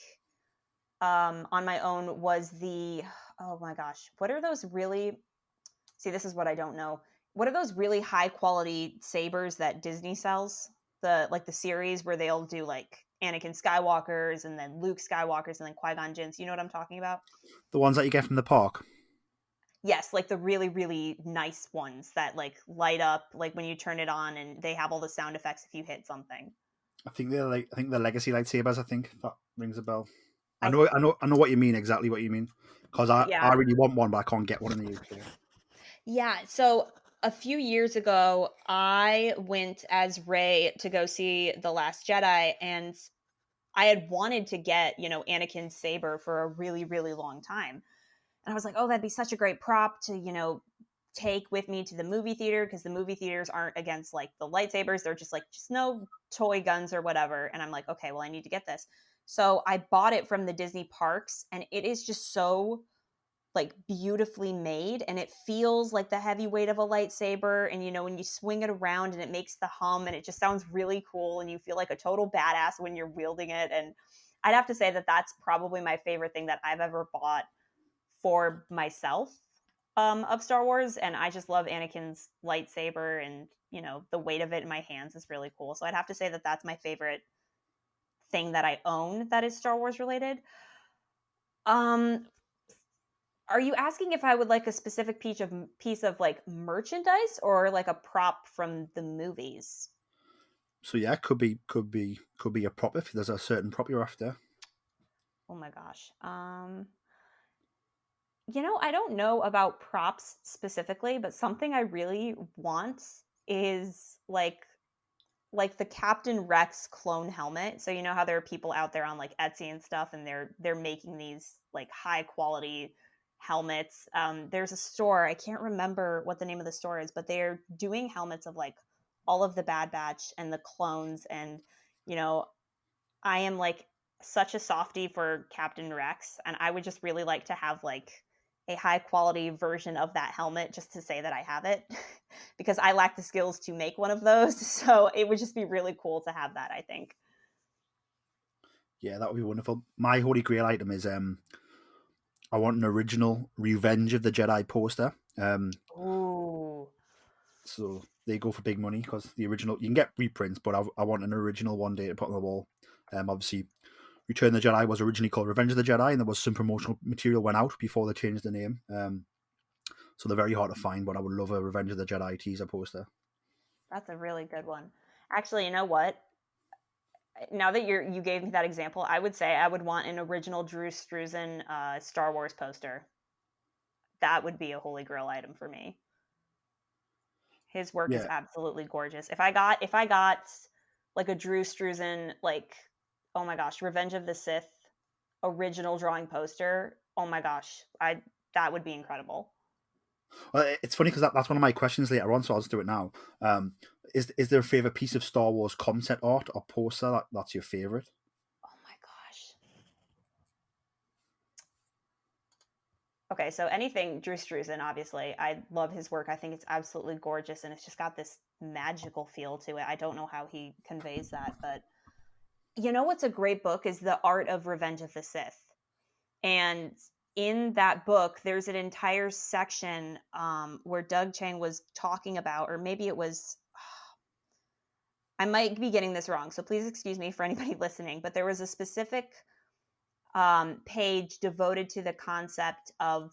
on my own was the, oh my gosh, what are those really, see, this is what I don't know. What are those really high quality sabers that Disney sells? The like the series where they'll do like Anakin Skywalkers and then Luke Skywalkers and then Qui-Gon Jinns. You know what I'm talking about? The ones that you get from the park. Yes, like the really, really nice ones that like light up like when you turn it on, and they have all the sound effects if you hit something. I think they're legacy lightsabers. I think that rings a bell. I I know, I know what you mean. Exactly what you mean. Because I Yeah. really want one, but I can't get one in the UK. Yeah, so a few years ago, I went as Rey to go see The Last Jedi, and I had wanted to get, Anakin's saber for a really, really long time. And I was like, oh, that'd be such a great prop to, take with me to the movie theater, because the movie theaters aren't against like the lightsabers. They're just like, just no toy guns or whatever. And I'm like, okay, well, I need to get this. So I bought it from the Disney parks, and it is just so like beautifully made, and it feels like the heavy weight of a lightsaber, and when you swing it around and it makes the hum, and it just sounds really cool, and you feel like a total badass when you're wielding it. And I'd have to say that that's probably my favorite thing that I've ever bought for myself, of Star Wars. And I just love Anakin's lightsaber, and the weight of it in my hands is really cool. So I'd have to say that that's my favorite thing that I own that is Star Wars related. um Are you asking if I would like a specific piece of like merchandise, or like a prop from the movies? So yeah, could be a prop if there's a certain prop you're after. Oh my gosh. I don't know about props specifically, but something I really want is like the Captain Rex clone helmet. So you know how there are people out there on like Etsy and stuff, and they're making these like high quality helmets. There's a store, I can't remember what the name of the store is, but they're doing helmets of like all of the Bad Batch and the clones. And you know, I am like such a softie for Captain Rex, and I would just really like to have like a high quality version of that helmet, just to say that I have it, because I lack the skills to make one of those. So it would just be really cool to have that, I think. Yeah, that would be wonderful. My holy grail item is I want an original Revenge of the Jedi poster. Ooh. So they go for big money because the original you can get reprints, but I want an original one day to put on the wall. Obviously, Return of the Jedi was originally called Revenge of the Jedi, and there was some promotional material went out before they changed the name. So they're very hard to find, but I would love a Revenge of the Jedi teaser poster. That's a really good one. Actually, you know what? Now that you gave me that example, I would say I would want an original Drew Struzan Star Wars poster. That would be a holy grail item for me. His work is Yeah, absolutely gorgeous. If I got like a Drew Struzan, like, oh my gosh, Revenge of the Sith original drawing poster, oh my gosh, I that would be incredible. well, it's funny because that's one of my questions later on, so I'll just do it now. Is there a favorite piece of Star Wars concept art or poster that's your favorite? Oh my gosh. Okay, so anything Drew Struzan, obviously. I love his work. I think it's absolutely gorgeous, and it's just got this magical feel to it. I don't know how he conveys that, but what's a great book is The Art of Revenge of the Sith. And in that book, there's an entire section where Doug Chang was talking about, or maybe it was, I might be getting this wrong, so please excuse me for anybody listening, but there was a specific page devoted to the concept of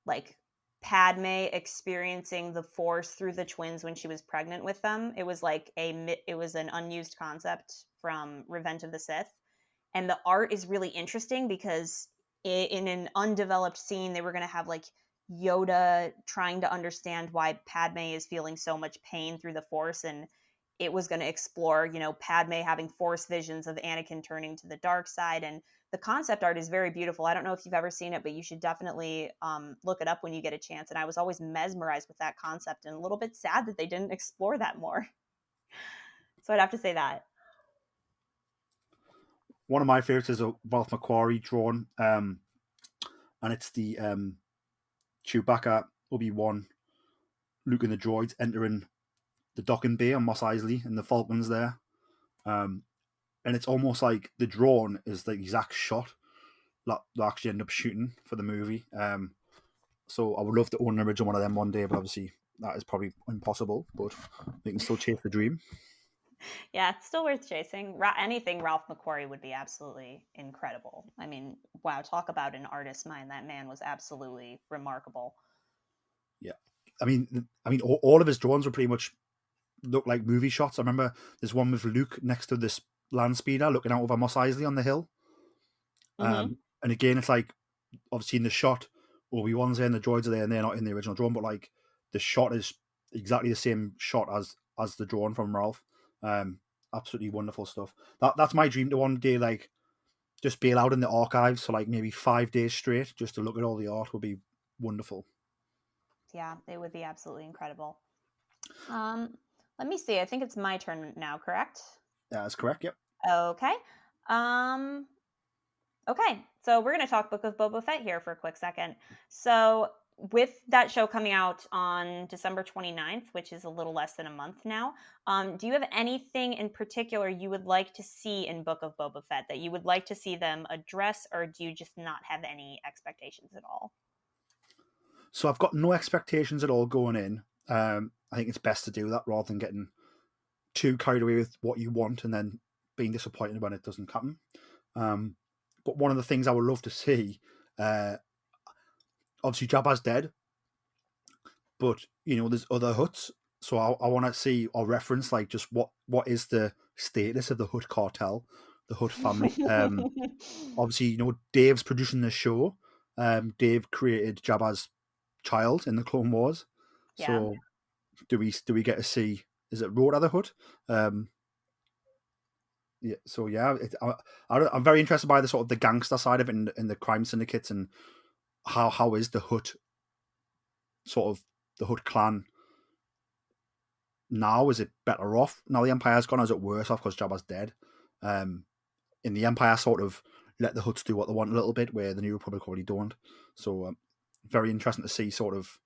like Padme experiencing the Force through the twins when she was pregnant with them. It was like it was an unused concept from Revenge of the Sith, and the art is really interesting because in an undeveloped scene, they were going to have like Yoda trying to understand why Padme is feeling so much pain through the Force, and it was going to explore, Padme having Force visions of Anakin turning to the dark side. And the concept art is very beautiful. I don't know if you've ever seen it, but you should definitely look it up when you get a chance. And I was always mesmerized with that concept, and a little bit sad that they didn't explore that more. So I'd have to say that. one of my favorites is a Ralph McQuarrie drawn, and it's the Chewbacca, Obi-Wan, Luke and the droids entering the docking bay on Mos Eisley, and the Falcon's there. And it's almost like the drawn is the exact shot that they actually end up shooting for the movie. So I would love to own an original one of them one day, but obviously that is probably impossible. But we can still chase the dream. Yeah, it's still worth chasing. Anything Ralph McQuarrie would be absolutely incredible. I mean, wow, talk about an artist's mind. That man was absolutely remarkable. Yeah, I mean, all of his drawings were pretty much look like movie shots. I remember there's one with Luke next to this land speeder looking out over Mos Eisley on the hill. And again, it's like obviously in the shot, Obi-Wan's there and the droids are there, and they're not in the original drawing, but like the shot is exactly the same shot as the drawing from Ralph. Absolutely wonderful stuff. That's my dream to one day, like just bail out in the archives for like maybe 5 days straight just to look at all the art would be wonderful. Yeah, it would be absolutely incredible. Let me see. I think it's my turn now, correct? Yeah, that's correct. Yep. Okay. Okay, so we're going to talk Book of Boba Fett here for a quick second. So with that show coming out on December 29th, which is a little less than a month now, do you have anything in particular you would like to see in Book of Boba Fett that you would like to see them address, or do you just not have any expectations at all? So I've got no expectations at all going in. I think it's best to do that rather than getting too carried away with what you want and then being disappointed when it doesn't happen. But one of the things I would love to see, obviously Jabba's dead, but there's other Hutts. So I want to see or reference like just what is the status of the Hutt cartel, the Hutt family. Obviously, Dave's producing the show. Dave created Jabba's child in the Clone Wars. Yeah. So do we get to see? Is it Road the Hutt? Yeah. So yeah, I'm very interested by the sort of the gangster side of it and the crime syndicates and how is the Hutt sort of the Hutt clan now? Is it better off now the Empire's gone, or is it worse off because Jabba's dead? In the Empire sort of let the Hutts do what they want a little bit, where the New Republic already don't. So very interesting to see sort of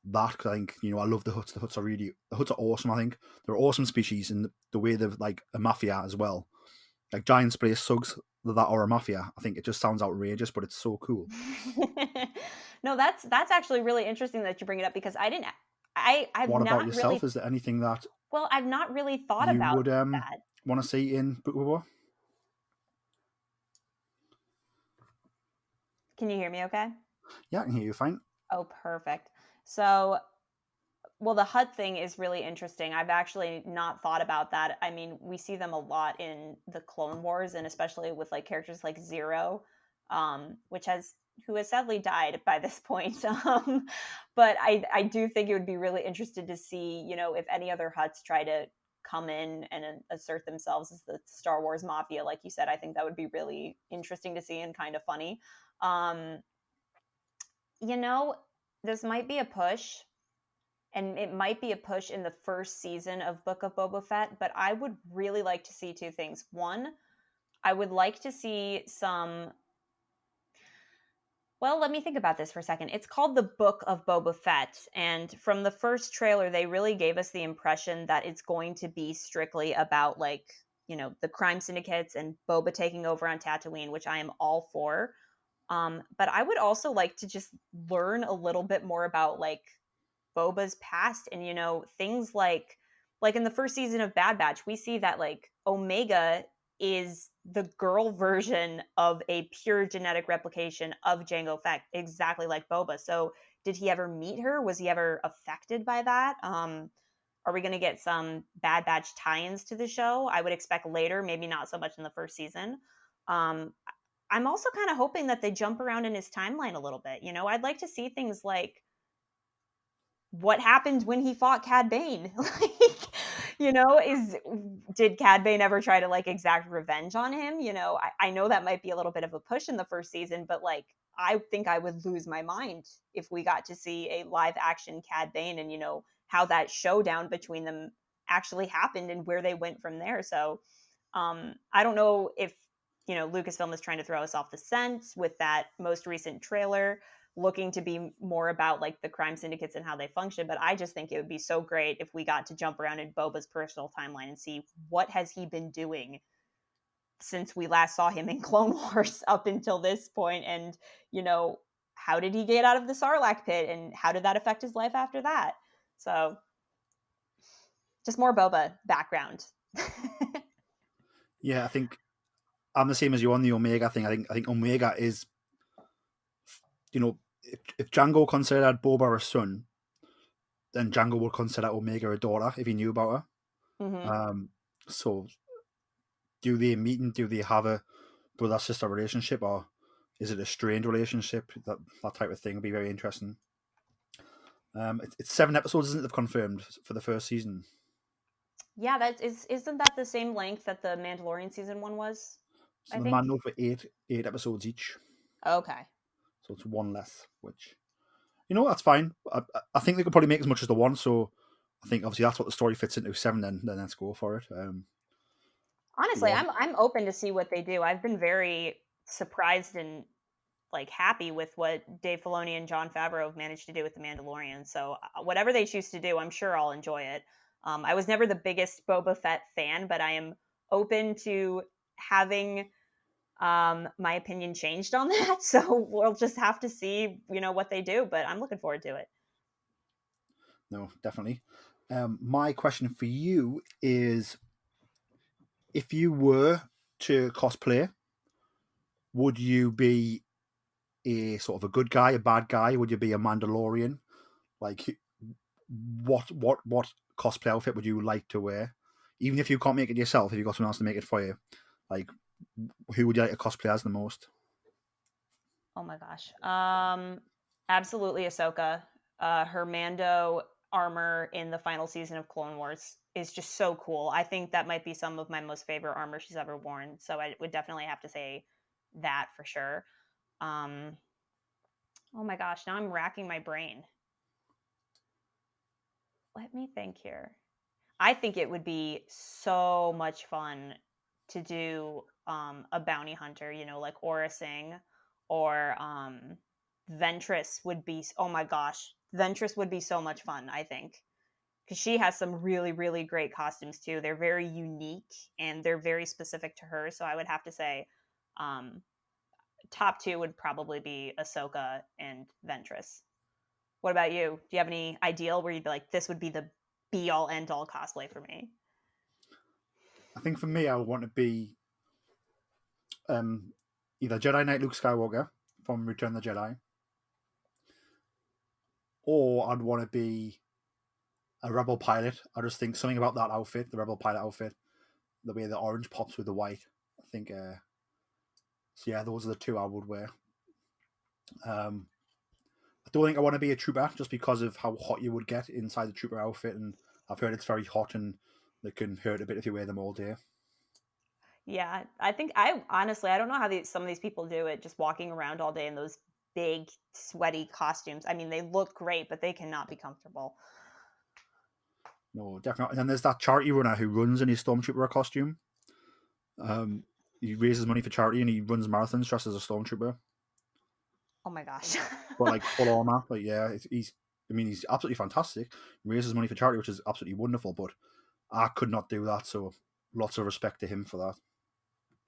that, because I think I love the Hutts. The Hutts are awesome. I think they're an awesome species, and the way they're like a mafia as well, like giant space slugs that are a mafia. I think it just sounds outrageous, but it's so cool. No, that's actually really interesting that you bring it up, because I've what not about yourself? really, Is there anything that I've not really thought you about would that. want to see in Book of Boba? Can you hear me okay? Yeah, I can hear you fine. Oh, perfect. So, the Hutt thing is really interesting. I've actually not thought about that. I mean, we see them a lot in the Clone Wars, and especially with like characters like Zero, who has sadly died by this point. But I do think it would be really interesting to see, if any other Hutts try to come in and assert themselves as the Star Wars Mafia, like you said. I think that would be really interesting to see and kind of funny. This might be a push, and it might be a push in the first season of Book of Boba Fett, but I would really like to see two things. One, I would like to see some... Well, let me think about this for a second. It's called the Book of Boba Fett, and from the first trailer, they really gave us the impression that it's going to be strictly about, like, the crime syndicates and Boba taking over on Tatooine, which I am all for. But I would also like to just learn a little bit more about, like, Boba's past and, things like in the first season of Bad Batch, we see that, like, Omega is the girl version of a pure genetic replication of Jango Fett, exactly like Boba. So did he ever meet her? Was he ever affected by that? Are we going to get some Bad Batch tie-ins to the show? I would expect later, maybe not so much in the first season. I'm also kind of hoping that they jump around in his timeline a little bit. I'd like to see things like what happened when he fought Cad Bane. Did Cad Bane ever try to, like, exact revenge on him? I know that might be a little bit of a push in the first season, but, like, I think I would lose my mind if we got to see a live action Cad Bane and, how that showdown between them actually happened and where they went from there. So I don't know if Lucasfilm is trying to throw us off the scent with that most recent trailer, looking to be more about like the crime syndicates and how they function. But I just think it would be so great if we got to jump around in Boba's personal timeline and see what has he been doing since we last saw him in Clone Wars up until this point, and how did he get out of the Sarlacc pit, and how did that affect his life after that? So just more Boba background. Yeah, I think I'm the same as you on the Omega thing. I think Omega is, if Django considered Boba a son, then Django would consider Omega a daughter if he knew about her. Mm-hmm. So do they meet and do they have a brother-sister relationship, or is it a strained relationship? That type of thing would be very interesting. It's 7 episodes, isn't it? They've confirmed for the first season. Yeah, isn't that the same length that the Mandalorian season 1 was? So the Mando for eight episodes each. Okay. So it's one less, which that's fine. I think they could probably make as much as they want. So I think obviously that's what the story fits into 7. Then let's go for it. Honestly, yeah. I'm open to see what they do. I've been very surprised and like happy with what Dave Filoni and Jon Favreau have managed to do with the Mandalorian. So whatever they choose to do, I'm sure I'll enjoy it. I was never the biggest Boba Fett fan, but I am open to having my opinion changed on that. So we'll just have to see, what they do. But I'm looking forward to it. No, definitely. My question for you is, if you were to cosplay, would you be a sort of a good guy, a bad guy? Would you be a Mandalorian? Like, what cosplay outfit would you like to wear? Even if you can't make it yourself, if you got someone else to make it for you, like, who would you like to cosplay as the most? Oh my gosh. Absolutely Ahsoka. Her Mando armor in the final season of Clone Wars is just so cool. I think that might be some of my most favorite armor she's ever worn. So I would definitely have to say that for sure. Oh my gosh, now I'm racking my brain. Let me think here. I think it would be so much fun to do a bounty hunter, like Aura Singh, or Ventress would be, oh my gosh, Ventress would be so much fun, I think. Because she has some really, really great costumes too. They're very unique and they're very specific to her. So I would have to say top 2 would probably be Ahsoka and Ventress. What about you? Do you have any ideal where you'd be like, this would be the be all end all cosplay for me? I think for me, I would want to be either Jedi Knight Luke Skywalker from Return of the Jedi, or I'd want to be a Rebel pilot. I just think something about that outfit, the Rebel pilot outfit, the way the orange pops with the white. I think, so yeah, those are the 2 I would wear. I don't think I want to be a trooper just because of how hot you would get inside the trooper outfit, and I've heard it's very hot and they can hurt a bit if you wear them all day. Yeah, I think I don't know how some of these people do it, just walking around all day in those big sweaty costumes. I mean, they look great, but they cannot be comfortable. No, definitely. And then there's that charity runner who runs in his Stormtrooper costume. He raises money for charity and he runs marathons dressed as a Stormtrooper. Oh my gosh. But like full armor. Like, yeah, he's absolutely fantastic. He raises money for charity, which is absolutely wonderful, but I could not do that, so lots of respect to him for that.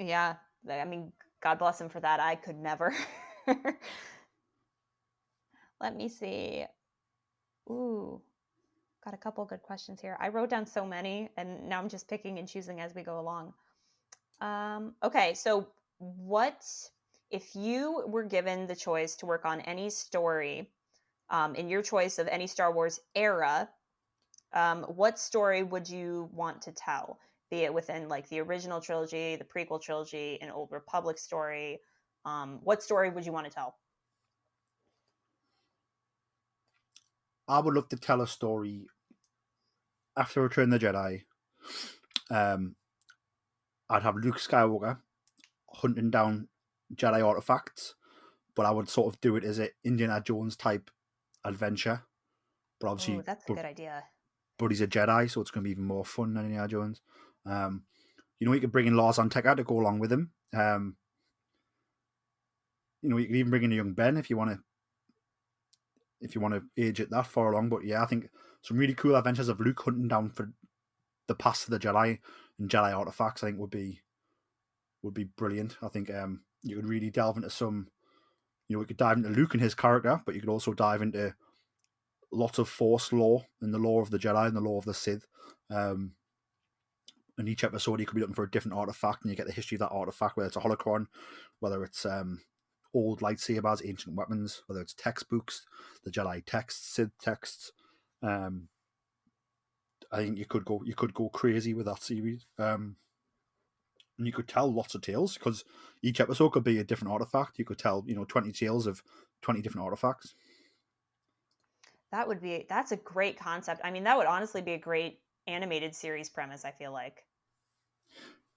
Yeah, I mean, God bless him for that. I could never. Let me see. Ooh, got a couple good questions here. I wrote down so many, and now I'm just picking and choosing as we go along. Okay, so what if you were given the choice to work on any story in your choice of any Star Wars era? What story would you want to tell? Be it within like the original trilogy, the prequel trilogy, an Old Republic story. What story would you want to tell? I would love to tell a story after Return of the Jedi. I'd have Luke Skywalker hunting down Jedi artifacts, but I would sort of do it as an Indiana Jones type adventure. But obviously, Ooh, that's a good idea. But he's a Jedi, so it's going to be even more fun than Indiana Jones. You could bring in Lars Antecker to go along with him, You know, you can even bring in a young Ben if you want to age it that far along. But yeah, I think some really cool adventures of Luke hunting down for the past of the Jedi and Jedi artifacts, I think would be brilliant. I think you could really delve into some, you know, we could dive into Luke and his character, but you could also dive into lots of Force lore and the lore of the Jedi and the lore of the Sith. In each episode, you could be looking for a different artifact, and you get the history of that artifact, whether it's a holocron, whether it's old lightsabers, ancient weapons, whether it's textbooks, the Jedi texts, Sith texts. I think you could go crazy with that series. And you could tell lots of tales because each episode could be a different artifact. You could tell, 20 tales of 20 different artifacts. That's a great concept. I mean, that would honestly be a great animated series premise, I feel like.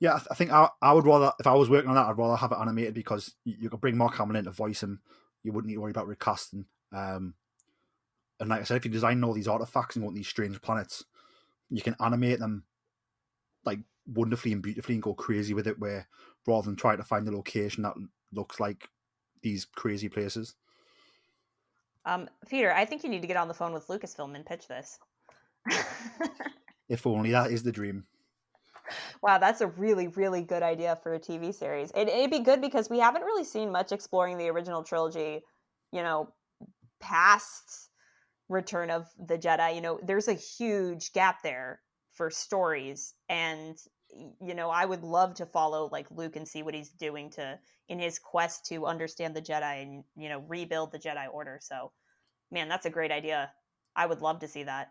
Yeah, I think I would rather, if I was working on that, I'd rather have it animated because you could bring Mark Hamill in to voice him. You wouldn't need to worry about recasting. And like I said, if you design all these artifacts and want these strange planets, you can animate them like wonderfully and beautifully and go crazy with it, where rather than trying to find the location that looks like these crazy places. Peter, I think you need to get on the phone with Lucasfilm and pitch this. If only that is the dream. Wow, that's a really, really good idea for a TV series. It'd be good because we haven't really seen much exploring the original trilogy, past Return of the Jedi. There's a huge gap there for stories. And, I would love to follow like Luke and see what he's doing in his quest to understand the Jedi and, rebuild the Jedi Order. So, man, that's a great idea. I would love to see that.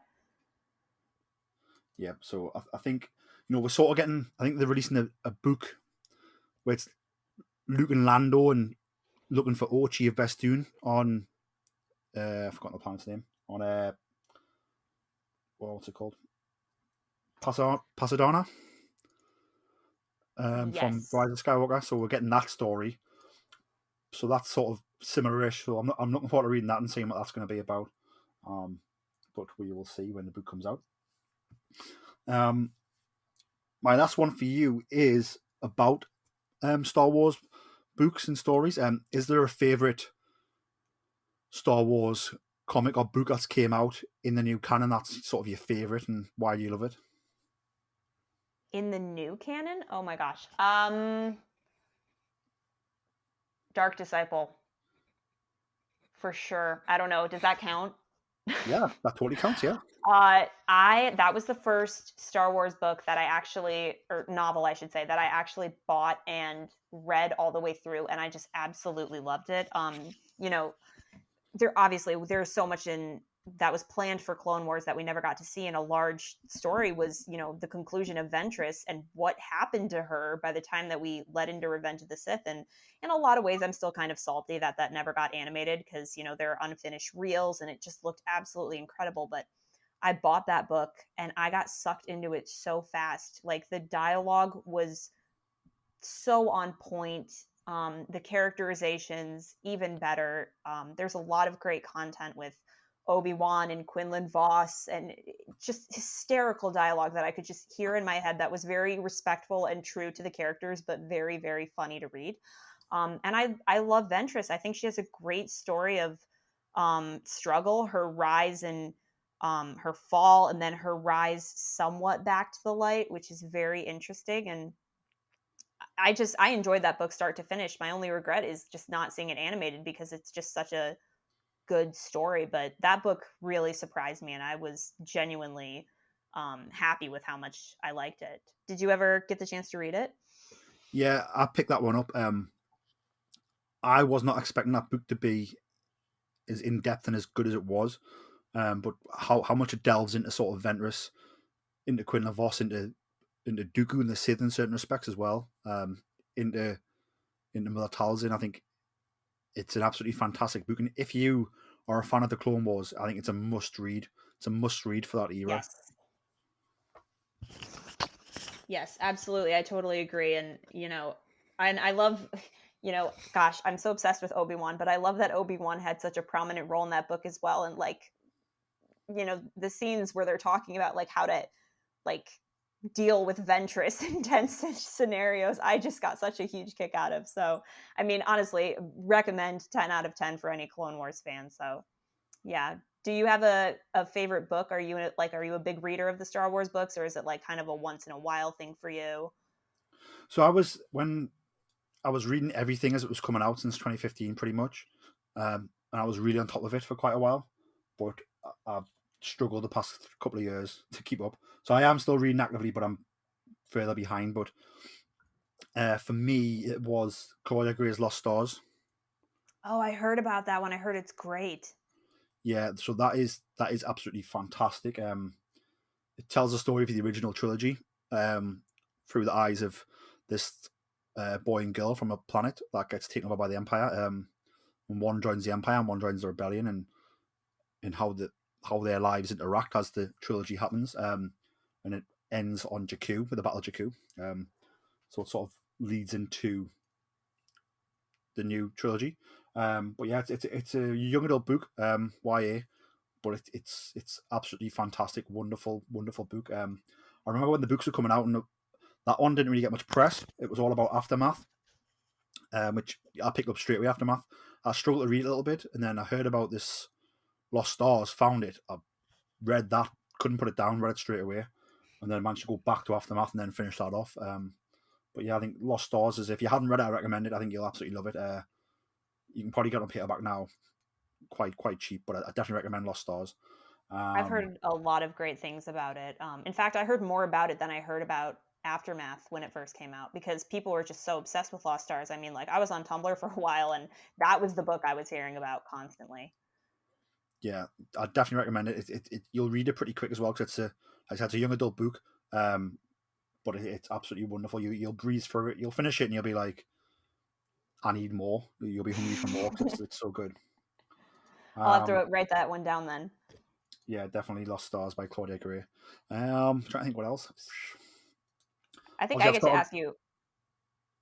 Yeah, so I think, we're sort of getting, I think they're releasing a book where it's Luke and Lando and looking for Ochi of Bestoon on, I've forgotten the planet's name, on, what's it called? Pasadena? From Yes. Rise of Skywalker. So we're getting that story. So that's sort of similar-ish. So I'm looking forward to reading that and seeing what that's going to be about. But we will see when the book comes out. My last one for you is about Star Wars books and stories. Is there a favorite Star Wars comic or book that's came out in the new canon that's sort of your favorite, and why do you love it? In the new canon? Oh my gosh. Dark Disciple. For sure. I don't know. Does that count? Yeah, that totally counts, yeah. That was the first Star Wars book that I actually, or novel I should say, that I actually bought and read all the way through, and I just absolutely loved it. There's so much in that was planned for Clone Wars that we never got to see, and a large story was, the conclusion of Ventress and what happened to her by the time that we led into Revenge of the Sith. And in a lot of ways, I'm still kind of salty that never got animated because, there are unfinished reels and it just looked absolutely incredible. But I bought that book and I got sucked into it so fast. Like the dialogue was so on point. The characterizations even better. There's a lot of great content with Obi-Wan and Quinlan Voss and just hysterical dialogue that I could just hear in my head that was very respectful and true to the characters, but very, very funny to read. And I love Ventress. I think she has a great story of struggle, her rise and her fall, and then her rise somewhat back to the light, which is very interesting. And I enjoyed that book start to finish. My only regret is just not seeing it animated because it's just such a good story. But that book really surprised me, and I was genuinely happy with how much I liked it. Did you ever get the chance to read it? Yeah, I picked that one up. I was not expecting that book to be as in depth and as good as it was. But how much it delves into sort of Ventress, into Quinlan Voss, into Dooku and the Sith in certain respects as well. Into Mother Talzin. I think it's an absolutely fantastic book, and if you are a fan of the Clone Wars, I think it's a must read. It's a must read for that era. Yes, absolutely. I totally agree. And, and I love, gosh, I'm so obsessed with Obi-Wan, but I love that Obi-Wan had such a prominent role in that book as well. And like, the scenes where they're talking about like how to like deal with Ventress in tense scenarios, I just got such a huge kick out of. So, I mean, honestly, recommend 10 out of 10 for any Clone Wars fan. So, yeah. Do you have a favorite book? Are you a big reader of the Star Wars books, or is it like kind of a once in a while thing for you? So when I was reading everything as it was coming out since 2015, pretty much, and I was really on top of it for quite a while. But I've struggled the past couple of years to keep up. So I am still reading actively, but I'm further behind. But for me, it was Claudia Gray's Lost Stars. Oh, I heard about that one. I heard it's great. Yeah, so that is absolutely fantastic. It tells the story of the original trilogy through the eyes of this boy and girl from a planet that gets taken over by the Empire. And one joins the Empire and one joins the Rebellion, and how their lives interact as the trilogy happens. And it ends on Jakku with the Battle of Jakku. So it sort of leads into the new trilogy. But yeah, it's a young adult book, YA, but it's absolutely fantastic, wonderful book. I remember when the books were coming out, and that one didn't really get much press. It was all about Aftermath, which I picked up straight away. Aftermath, I struggled to read a little bit, and then I heard about this Lost Stars, found it, I read that, couldn't put it down, read it straight away, and then managed to go back to Aftermath and then finish that off. But yeah, I think Lost Stars is, if you haven't read it, I recommend it. I think you'll absolutely love it. You can probably get it on paperback now, quite cheap, but I definitely recommend Lost Stars. I've heard a lot of great things about it. In fact, I heard more about it than I heard about Aftermath when it first came out, because people were just so obsessed with Lost Stars. I mean, like, I was on Tumblr for a while, and that was the book I was hearing about constantly. Yeah, I definitely recommend it. You'll read it pretty quick as well, because it's a young adult book, but it's absolutely wonderful. You'll breeze through it, you'll finish it, and you'll be like, I need more. You'll be hungry for more, because it's so good. I'll have to write that one down then. Yeah, definitely Lost Stars by Claudia Gray. Trying to think what else. I think I get to ask you.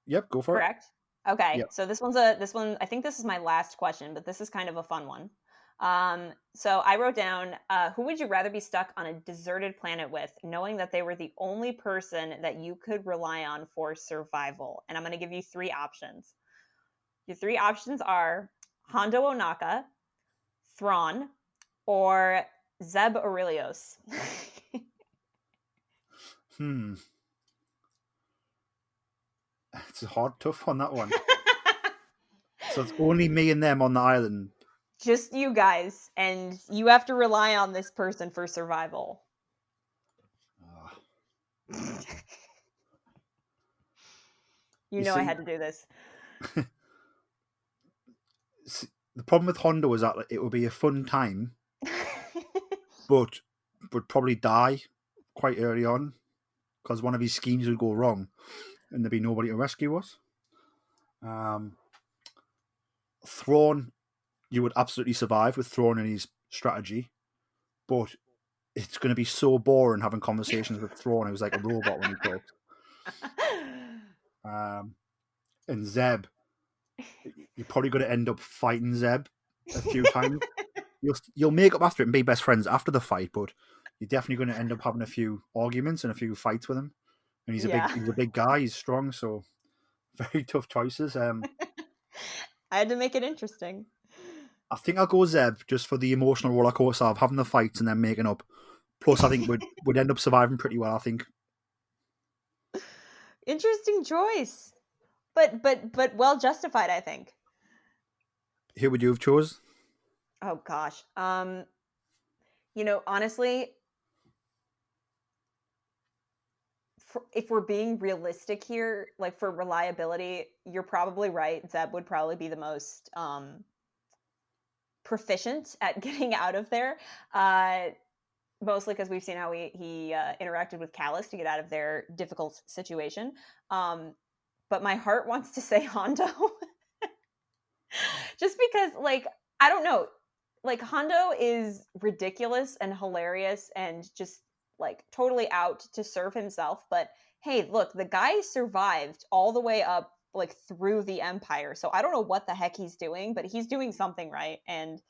Yep, go for it. Correct? Okay. Yep. So this one, I think this is my last question, but this is kind of a fun one. So I wrote down, who would you rather be stuck on a deserted planet with, knowing that they were the only person that you could rely on for survival? And I'm going to give you 3 options. Your 3 options are Hondo Ohnaka, Thrawn, or Zeb Aurelios. It's a hard, tough one, that one. So it's only me and them on the island. Just you guys, and you have to rely on this person for survival. You know, I had to do this. The problem with Hondo is that it would be a fun time, but would probably die quite early on, because one of his schemes would go wrong and there'd be nobody to rescue us. Thrawn, you would absolutely survive with Thrawn and his strategy, but it's going to be so boring having conversations with Thrawn. He was like a robot when he talked. And Zeb, you're probably going to end up fighting Zeb a few times. You'll make up after it and be best friends after the fight, but you're definitely going to end up having a few arguments and a few fights with him. And he's a big guy. He's strong, so very tough choices. I had to make it interesting. I think I'll go Zeb just for the emotional roller coaster of having the fights and then making up. Plus, I think we'd end up surviving pretty well, I think. Interesting choice, but well justified, I think. Who would you have chose? Oh gosh, honestly, if we're being realistic here, like for reliability, you're probably right. Zeb would probably be the most proficient at getting out of there. Mostly because we've seen how he interacted with Callus to get out of their difficult situation. But my heart wants to say Hondo. Just because, like, I don't know. Like, Hondo is ridiculous and hilarious and just, like, totally out to serve himself. But, hey, look, the guy survived all the way up, like, through the Empire. So I don't know what the heck he's doing, but he's doing something right. And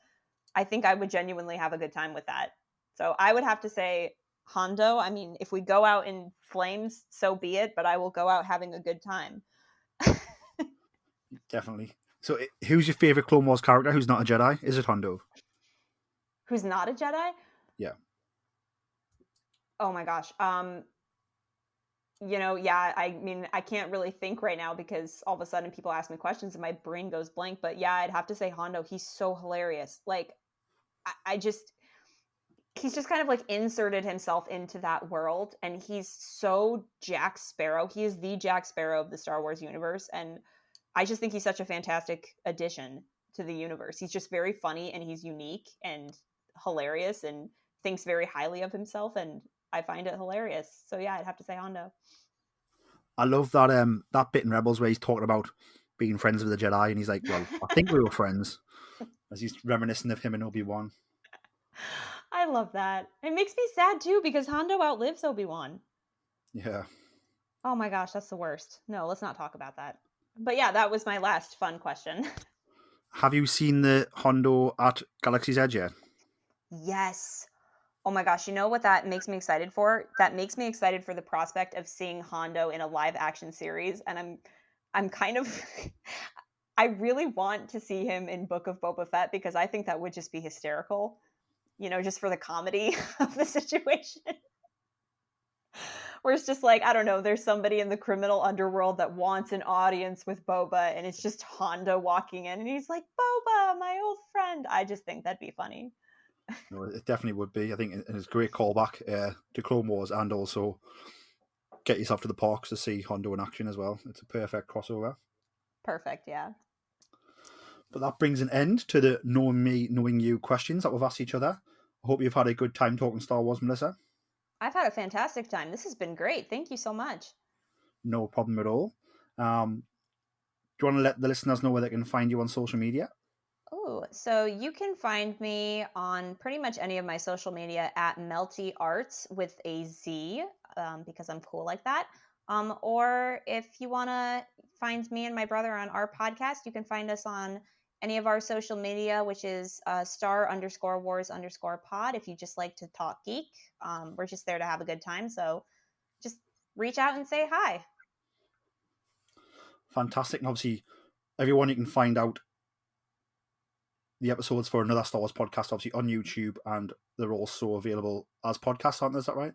I think I would genuinely have a good time with that. So I would have to say Hondo. I mean, if we go out in flames, so be it, but I will go out having a good time. Definitely. So who's your favourite Clone Wars character who's not a Jedi? Is it Hondo? Who's not a Jedi? Yeah. Oh my gosh. Yeah, I mean, I can't really think right now because all of a sudden people ask me questions and my brain goes blank. But yeah, I'd have to say Hondo. He's so hilarious. Like, he's just kind of like inserted himself into that world, and he's so Jack Sparrow. He is the Jack Sparrow of the Star Wars universe, and I just think he's such a fantastic addition to the universe. He's just very funny, and he's unique and hilarious, and thinks very highly of himself, and I find it hilarious. So yeah, I'd have to say Hondo. I love that bit in Rebels where he's talking about being friends with the Jedi, and he's like, "Well, I think we were friends," as he's reminiscent of him and Obi-Wan. I love that. It makes me sad too because Hondo outlives Obi-Wan. Yeah. Oh my gosh, that's the worst. No, let's not talk about that. But yeah, that was my last fun question. Have you seen the Hondo at Galaxy's Edge yet? Yes. Oh my gosh, you know what that makes me excited for? That makes me excited for the prospect of seeing Hondo in a live action series, and I'm kind of I really want to see him in Book of Boba Fett because I think that would just be hysterical. Just for the comedy of the situation. Where it's just like, I don't know, there's somebody in the criminal underworld that wants an audience with Boba, and it's just Hondo walking in, and he's like, Boba, my old friend. I just think that'd be funny. No, it definitely would be. I think it's a great callback to Clone Wars, and also get yourself to the parks to see Hondo in action as well. It's a perfect crossover. Perfect, yeah. But that brings an end to the knowing me, knowing you questions that we've asked each other. I hope you've had a good time talking Star Wars, Melissa. I've had a fantastic time. This has been great. Thank you so much. No problem at all. Do you want to let the listeners know where they can find you on social media? Oh, so you can find me on pretty much any of my social media at Melty Arts with a Z, because I'm cool like that. Or if you want to find me and my brother on our podcast, you can find us on any of our social media, which is star_wars_pod. If you just like to talk geek, we're just there to have a good time. So just reach out and say hi. Fantastic. And obviously, everyone, you can find out the episodes for Another Star Wars podcast, obviously on YouTube, and they're also available as podcasts, aren't they? Is that right?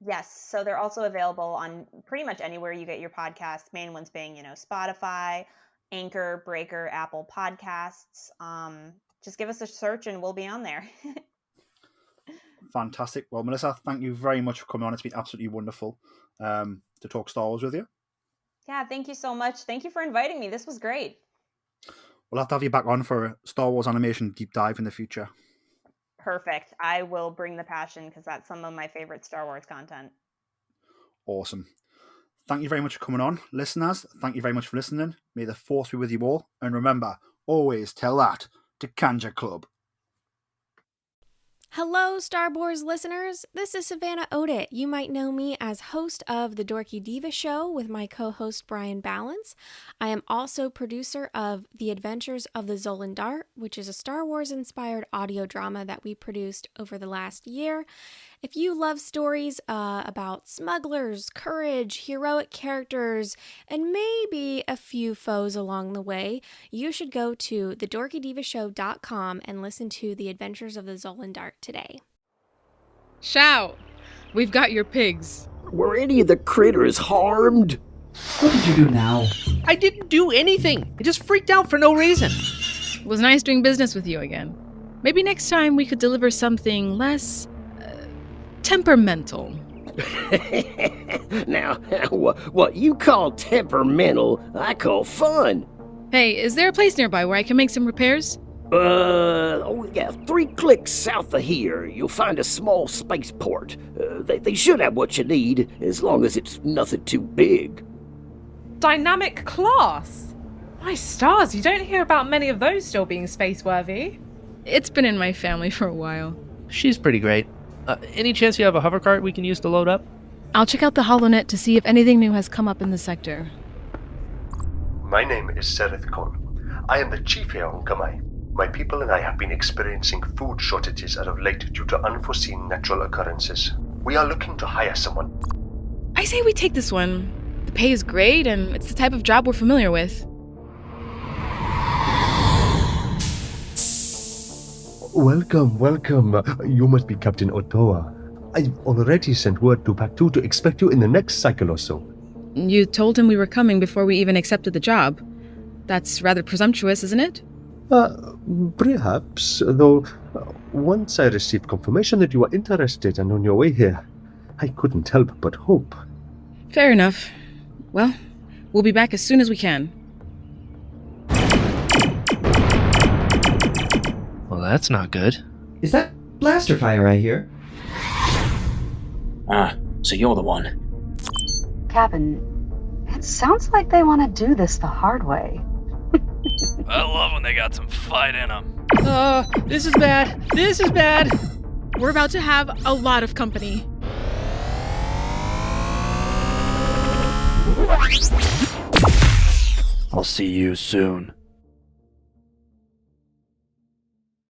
Yes. So they're also available on pretty much anywhere you get your podcasts. Main ones being, Spotify, Anchor, Breaker, Apple Podcasts. Just give us a search and we'll be on there. Fantastic. Well, Melissa, thank you very much for coming on. It's been absolutely wonderful to talk Star Wars with you. Yeah, thank you so much. Thank you for inviting me. This was great. We'll have to have you back on for a Star Wars animation deep dive in the future. Perfect. I will bring the passion because that's some of my favorite Star Wars content. Awesome. Thank you very much for coming on. Listeners, thank you very much for listening. May the Force be with you all. And remember, always tell that to Kanja Club. Hello, Star Wars listeners. This is Savannah Odit. You might know me as host of The Dorky Diva Show with my co-host Brian Balance. I am also producer of The Adventures of the Zolan Dart, which is a Star Wars-inspired audio drama that we produced over the last year. If you love stories about smugglers, courage, heroic characters, and maybe a few foes along the way, you should go to thedorkydivashow.com and listen to The Adventures of the Zolan Dart today. Shout! We've got your pigs. Were any of the critters harmed? What did you do now? I didn't do anything. I just freaked out for no reason. It was nice doing business with you again. Maybe next time we could deliver something less temperamental. Now, what you call temperamental, I call fun. Hey, is there a place nearby where I can make some repairs? 3 clicks south of here, you'll find a small spaceport. They should have what you need, as long as it's nothing too big. Dynamic class? My stars, you don't hear about many of those still being space-worthy. It's been in my family for a while. She's pretty great. Any chance you have a hover cart we can use to load up? I'll check out the HoloNet to see if anything new has come up in the sector. My name is Sereth Kon. I am the chief here on Kamai. My people and I have been experiencing food shortages as of late due to unforeseen natural occurrences. We are looking to hire someone. I say we take this one. The pay is great, and it's the type of job we're familiar with. Welcome. You must be Captain Otoa. I've already sent word to Pac 2 to expect you in the next cycle or so. You told him we were coming before we even accepted the job. That's rather presumptuous, isn't it? Perhaps, though once I received confirmation that you were interested and on your way here, I couldn't help but hope. Fair enough. Well, we'll be back as soon as we can. Well, that's not good. Is that blaster fire I hear? So you're the one. Captain, it sounds like they want to do this the hard way. I love when they got some fight in them. This is bad. This is bad. We're about to have a lot of company. I'll see you soon.